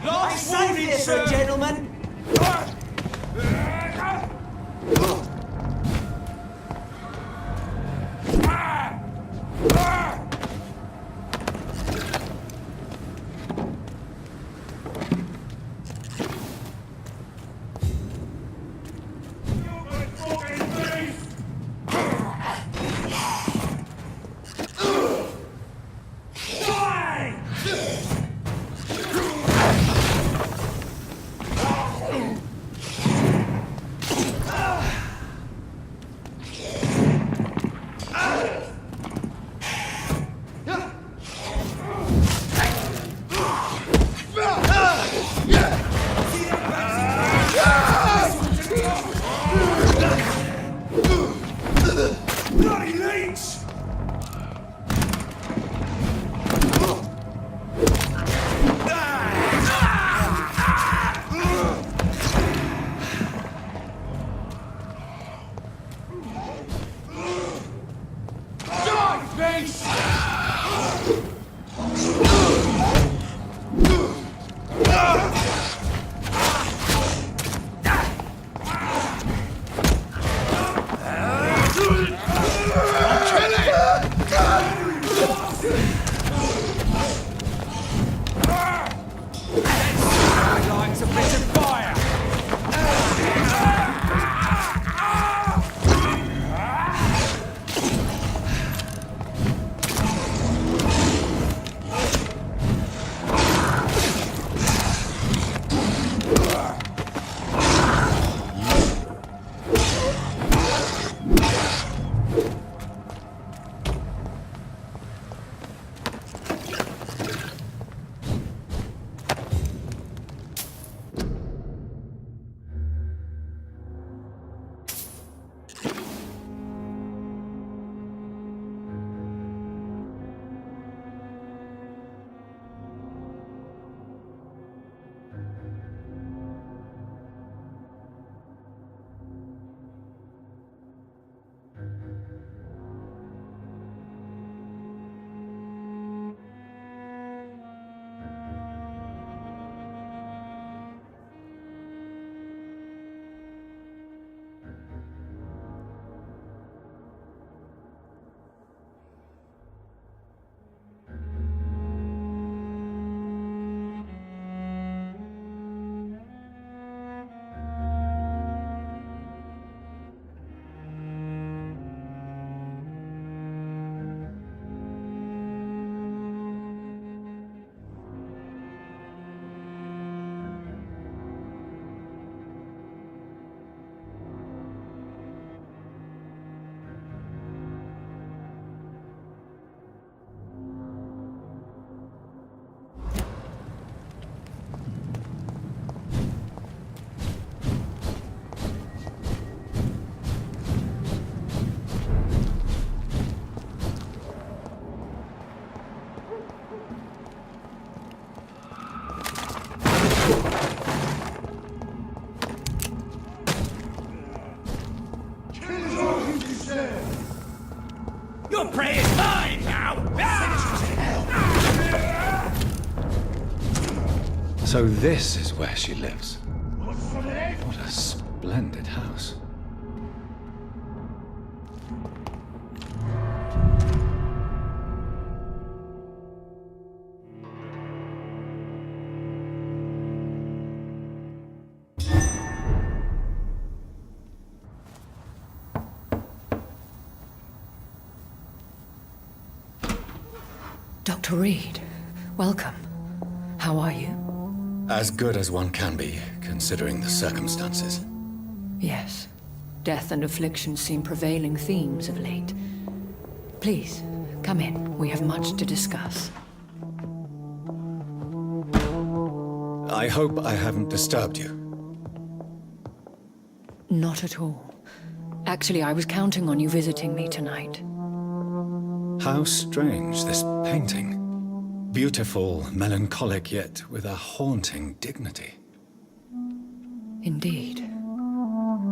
Last warning, sir, gentlemen. Lights a bit of fire! Your prey is mine now! So this is where she lives. What a splendid house. Dr. Reed, welcome. How are you? As good as one can be, considering the circumstances. Yes. Death and affliction seem prevailing themes of late. Please, come in. We have much to discuss. I hope I haven't disturbed you. Not at all. Actually, I was counting on you visiting me tonight. How strange, this painting. Beautiful, melancholic, yet with a haunting dignity. Indeed.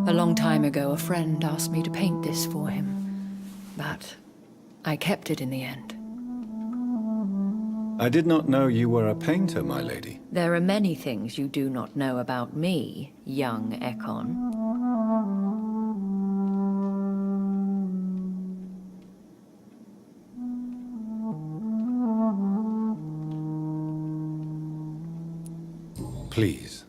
A long time ago, a friend asked me to paint this for him, but I kept it in the end. I did not know you were a painter, my lady. There are many things you do not know about me, young Ekon. Please,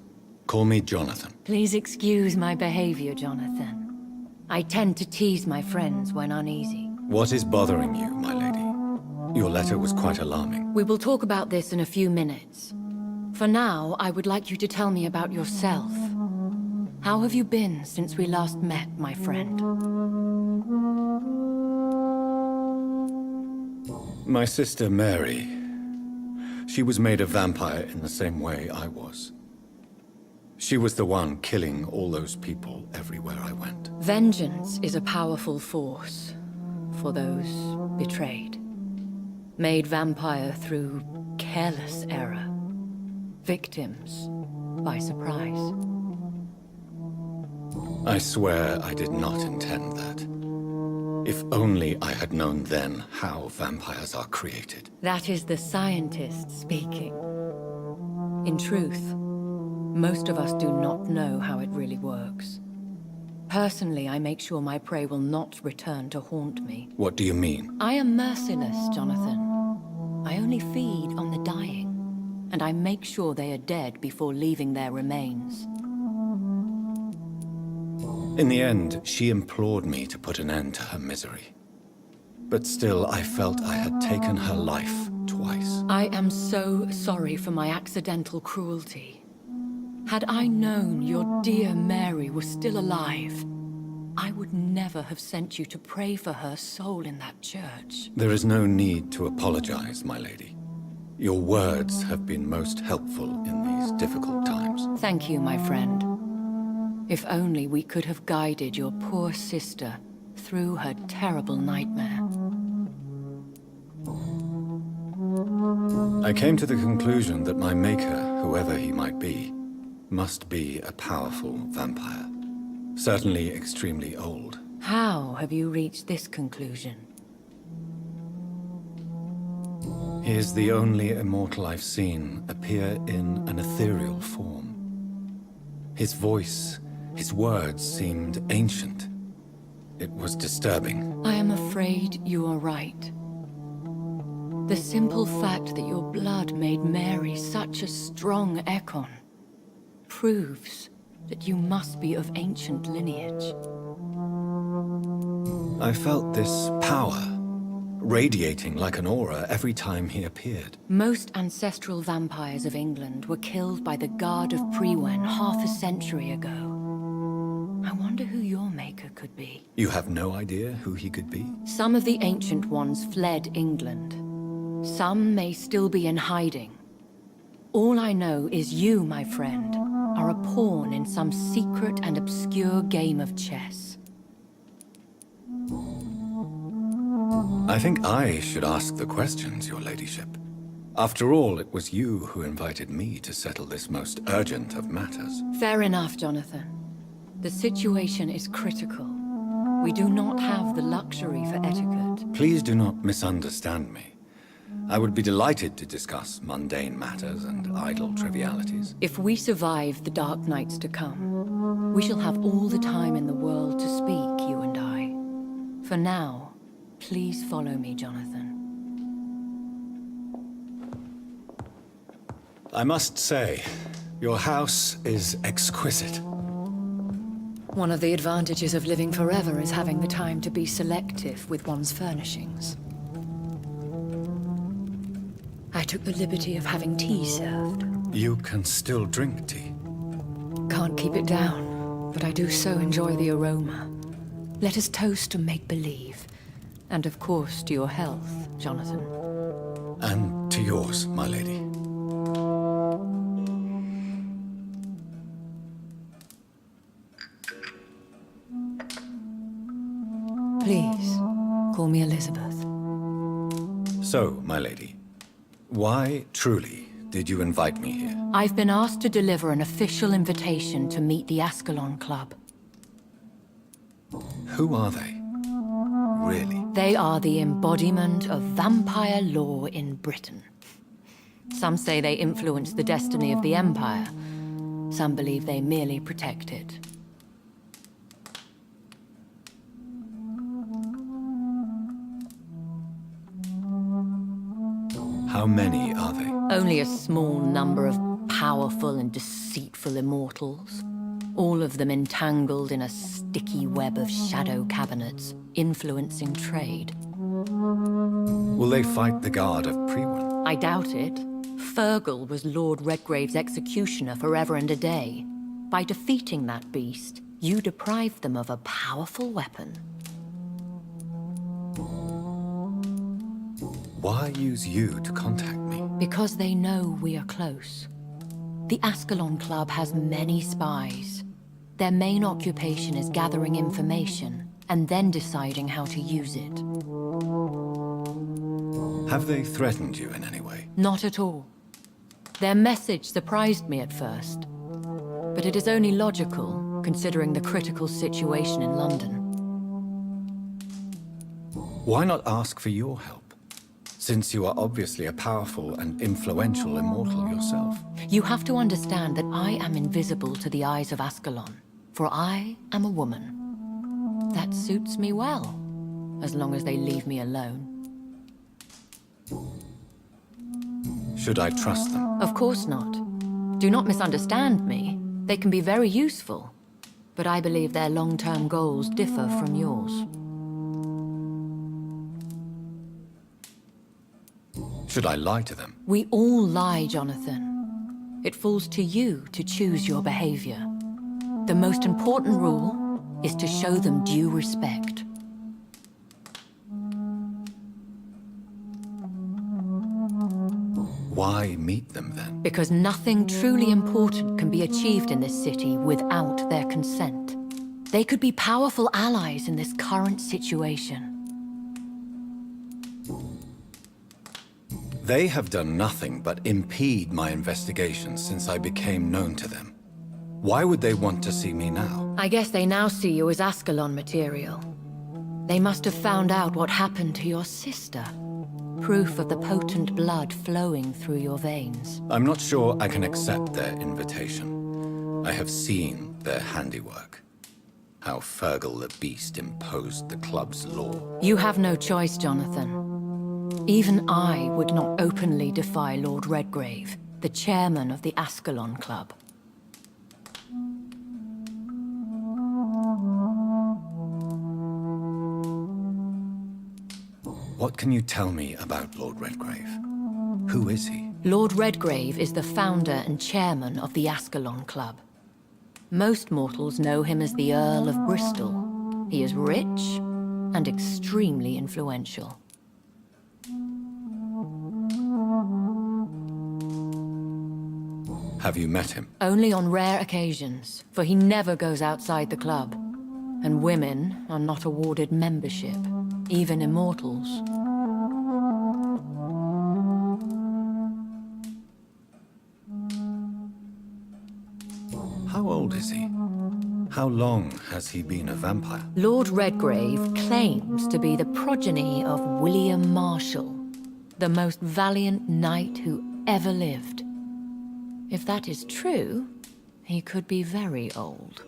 call me Jonathan. Please excuse my behavior, Jonathan. I tend to tease my friends when uneasy. What is bothering you, my lady? Your letter was quite alarming. We will talk about this in a few minutes. For now, I would like you to tell me about yourself. How have you been since we last met, my friend? My sister Mary. She was made a vampire in the same way I was. She was the one killing all those people everywhere I went. Vengeance is a powerful force for those betrayed. Made vampire through careless error. Victims by surprise. I swear I did not intend that. If only I had known then how vampires are created. That is the scientist speaking. In truth, most of us do not know how it really works. Personally, I make sure my prey will not return to haunt me. What do you mean? I am merciless, Jonathan. I only feed on the dying, and I make sure they are dead before leaving their remains. In the end, she implored me to put an end to her misery. But still, I felt I had taken her life twice. I am so sorry for my accidental cruelty. Had I known your dear Mary was still alive, I would never have sent you to pray for her soul in that church. There is no need to apologize, my lady. Your words have been most helpful in these difficult times. Thank you, my friend. If only we could have guided your poor sister through her terrible nightmare. I came to the conclusion that my maker, whoever he might be, must be a powerful vampire. Certainly extremely old. How have you reached this conclusion? He is the only immortal I've seen appear in an ethereal form. His voice, his words seemed ancient. It was disturbing. I am afraid you are right. The simple fact that your blood made Mary such a strong Ekon proves that you must be of ancient lineage. I felt this power radiating like an aura every time he appeared. Most ancestral vampires of England were killed by the Guard of Priwen half a century ago. I wonder who your maker could be. You have no idea who he could be? Some of the ancient ones fled England. Some may still be in hiding. All I know is you, my friend, are a pawn in some secret and obscure game of chess. I think I should ask the questions, your ladyship. After all, it was you who invited me to settle this most urgent of matters. Fair enough, Jonathan. The situation is critical. We do not have the luxury for etiquette. Please do not misunderstand me. I would be delighted to discuss mundane matters and idle trivialities. If we survive the dark nights to come, we shall have all the time in the world to speak, you and I. For now, please follow me, Jonathan. I must say, your house is exquisite. One of the advantages of living forever is having the time to be selective with one's furnishings. I took the liberty of having tea served. You can still drink tea. Can't keep it down, but I do so enjoy the aroma. Let us toast to make-believe. And of course, to your health, Jonathan. And to yours, my lady. Please, call me Elizabeth. So, my lady, why, truly, did you invite me here? I've been asked to deliver an official invitation to meet the Ascalon Club. Who are they? Really? They are the embodiment of vampire law in Britain. Some say they influence the destiny of the Empire. Some believe they merely protect it. How many are they? Only a small number of powerful and deceitful immortals. All of them entangled in a sticky web of shadow cabinets, influencing trade. Will they fight the Guard of Priwen? I doubt it. Fergal was Lord Redgrave's executioner forever and a day. By defeating that beast, you deprived them of a powerful weapon. Why use you to contact me? Because they know we are close. The Ascalon Club has many spies. Their main occupation is gathering information and then deciding how to use it. Have they threatened you in any way? Not at all. Their message surprised me at first, but it is only logical, considering the critical situation in London. Why not ask for your help? since you are obviously a powerful and influential immortal yourself. You have to understand that I am invisible to the eyes of Ascalon, for I am a woman. That suits me well, as long as they leave me alone. Should I trust them? Of course not. Do not misunderstand me. They can be very useful, but I believe their long-term goals differ from yours. Should I lie to them? We all lie, Jonathan. It falls to you to choose your behavior. The most important rule is to show them due respect. Why meet them then? Because nothing truly important can be achieved in this city without their consent. They could be powerful allies in this current situation. They have done nothing but impede my investigations since I became known to them. Why would they want to see me now? I guess they now see you as Ascalon material. They must have found out what happened to your sister. Proof of the potent blood flowing through your veins. I'm not sure I can accept their invitation. I have seen their handiwork. How Fergal the Beast imposed the club's law. You have no choice, Jonathan. Even I would not openly defy Lord Redgrave, the chairman of the Ascalon Club. What can you tell me about Lord Redgrave? Who is he? Lord Redgrave is the founder and chairman of the Ascalon Club. Most mortals know him as the Earl of Bristol. He is rich and extremely influential. Have you met him? Only on rare occasions, for he never goes outside the club. And women are not awarded membership, even immortals. How old is he? How long has he been a vampire? Lord Redgrave claims to be the progeny of William Marshall, the most valiant knight who ever lived. If that is true, he could be very old.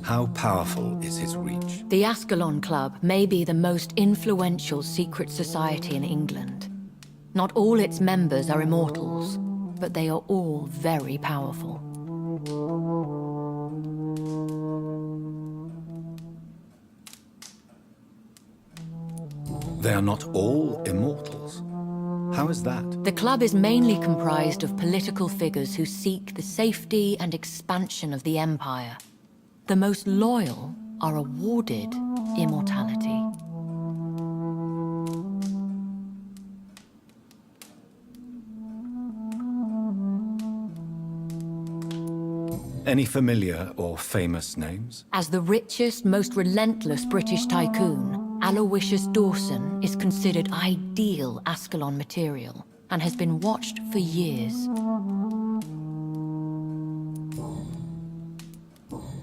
How powerful is his reach? The Ascalon Club may be the most influential secret society in England. Not all its members are immortals, but they are all very powerful. They are not all immortals. How is that? The club is mainly comprised of political figures who seek the safety and expansion of the Empire. The most loyal are awarded immortality. Any familiar or famous names? As the richest, most relentless British tycoon, Aloysius Dawson is considered ideal Ascalon material and has been watched for years.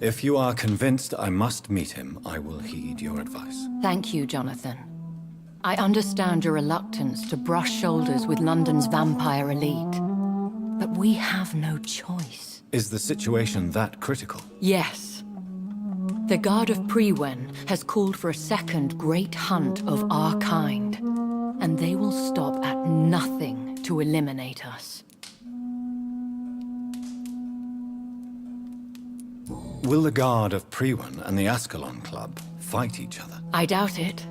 If you are convinced I must meet him, I will heed your advice. Thank you, Jonathan. I understand your reluctance to brush shoulders with London's vampire elite, but we have no choice. Is the situation that critical? Yes. The Guard of Prewen has called for a second great hunt of our kind, and they will stop at nothing to eliminate us. Will the Guard of Prewen and the Ascalon Club fight each other? I doubt it.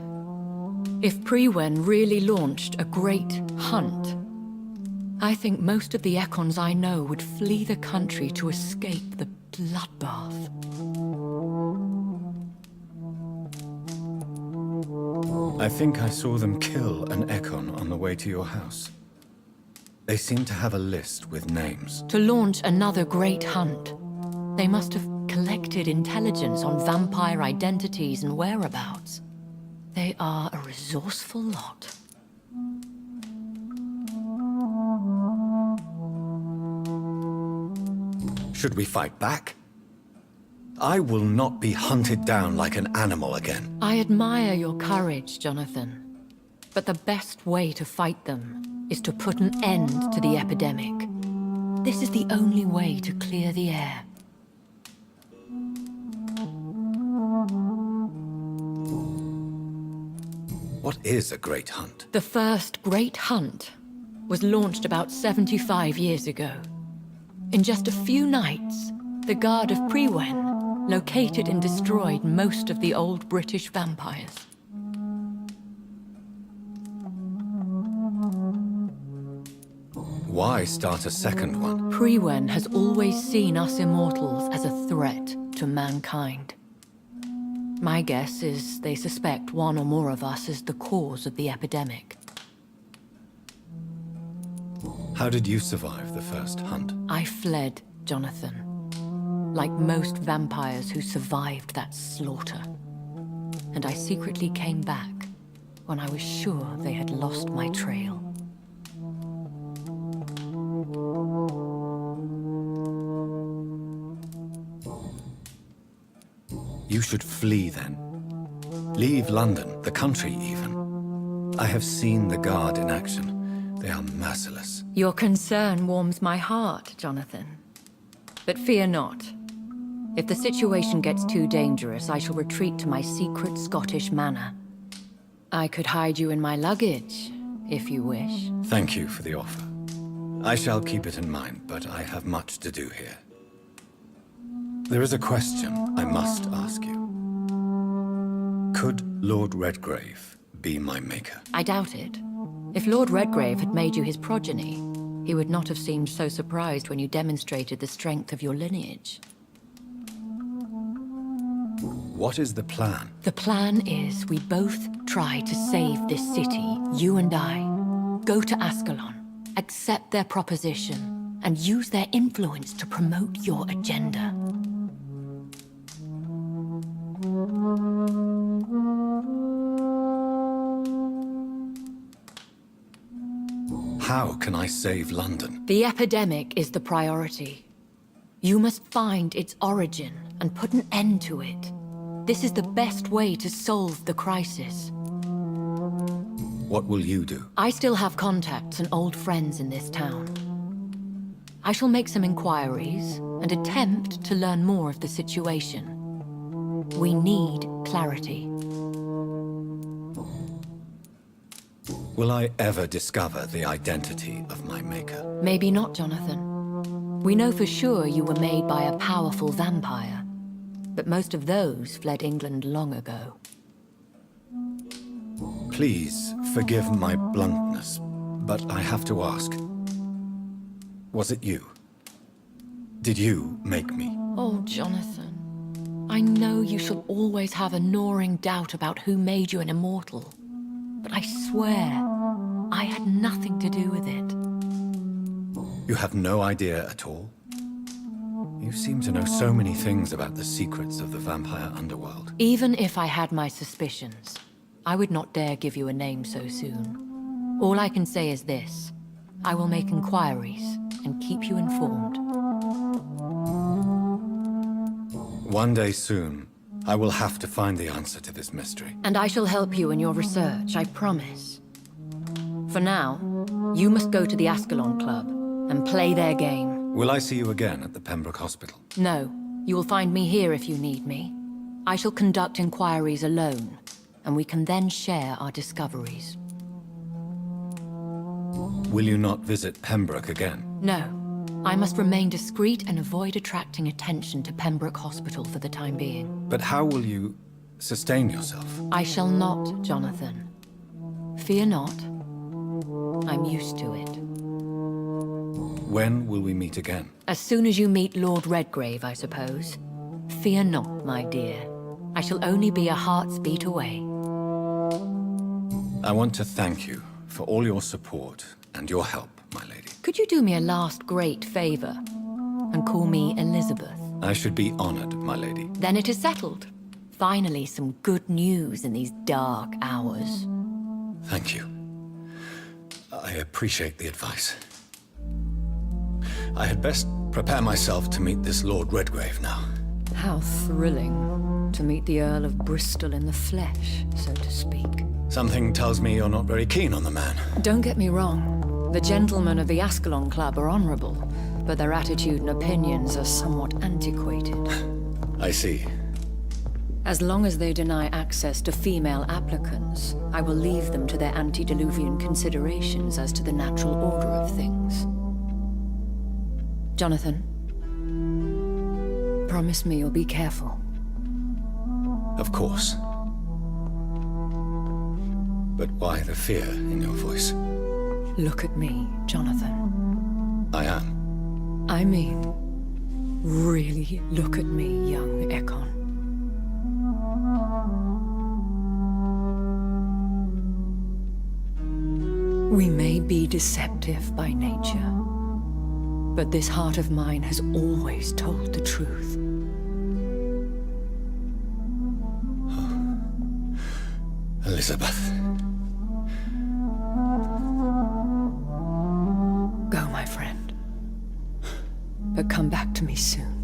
If Prewen really launched a great hunt, I think most of the Ekons I know would flee the country to escape the bloodbath. I think I saw them kill an Ekon on the way to your house. They seem to have a list with names. To launch another great hunt, they must have collected intelligence on vampire identities and whereabouts. They are a resourceful lot. Should we fight back? I will not be hunted down like an animal again. I admire your courage, Jonathan. But the best way to fight them is to put an end to the epidemic. This is the only way to clear the air. What is a great hunt? The first great hunt was launched about 75 years ago. In just a few nights, the Guard of Priwen located and destroyed most of the old British vampires. Why start a second one? Priwen has always seen us immortals as a threat to mankind. My guess is they suspect one or more of us is the cause of the epidemic. How did you survive the first hunt? I fled, Jonathan. Like most vampires who survived that slaughter. And I secretly came back when I was sure they had lost my trail. You should flee then. Leave London, the country even. I have seen the Guard in action. They are merciless. Your concern warms my heart, Jonathan. But fear not. If the situation gets too dangerous, I shall retreat to my secret Scottish manor. I could hide you in my luggage, if you wish. Thank you for the offer. I shall keep it in mind, but I have much to do here. There is a question I must ask you. Could Lord Redgrave be my maker? I doubt it. If Lord Redgrave had made you his progeny, he would not have seemed so surprised when you demonstrated the strength of your lineage. What is the plan? The plan is we both try to save this city, you and I. Go to Ascalon, accept their proposition, and use their influence to promote your agenda. How can I save London? The epidemic is the priority. You must find its origin and put an end to it. This is the best way to solve the crisis. What will you do? I still have contacts and old friends in this town. I shall make some inquiries and attempt to learn more of the situation. We need clarity. Will I ever discover the identity of my maker? Maybe not, Jonathan. We know for sure you were made by a powerful vampire, but most of those fled England long ago. Please forgive my bluntness, but I have to ask. Was it you? Did you make me? Oh, Jonathan. I know you shall always have a gnawing doubt about who made you an immortal. But I swear, I had nothing to do with it. You have no idea at all? You seem to know so many things about the secrets of the vampire underworld. Even if I had my suspicions, I would not dare give you a name so soon. All I can say is this. I will make inquiries and keep you informed. One day soon, I will have to find the answer to this mystery. And I shall help you in your research, I promise. For now, you must go to the Ascalon Club and play their game. Will I see you again at the Pembroke Hospital? No, you will find me here if you need me. I shall conduct inquiries alone, and we can then share our discoveries. Will you not visit Pembroke again? No. I must remain discreet and avoid attracting attention to Pembroke Hospital for the time being. But how will you sustain yourself? I shall not, Jonathan. Fear not. I'm used to it. When will we meet again? As soon as you meet Lord Redgrave, I suppose. Fear not, my dear. I shall only be a heart's beat away. I want to thank you for all your support and your help, my lady. Could you do me a last great favor and call me Elizabeth? I should be honored, my lady. Then it is settled. Finally, some good news in these dark hours. Thank you. I appreciate the advice. I had best prepare myself to meet this Lord Redgrave now. How thrilling to meet the Earl of Bristol in the flesh, so to speak. Something tells me you're not very keen on the man. Don't get me wrong. The gentlemen of the Ascalon Club are honorable, but their attitude and opinions are somewhat antiquated. I see. As long as they deny access to female applicants, I will leave them to their antediluvian considerations as to the natural order of things. Jonathan, promise me you'll be careful. Of course. But why the fear in your voice? Look at me, Jonathan. I am. I mean, really look at me, young Ekon. We may be deceptive by nature, but this heart of mine has always told the truth. Elizabeth. Go, my friend. But come back to me soon.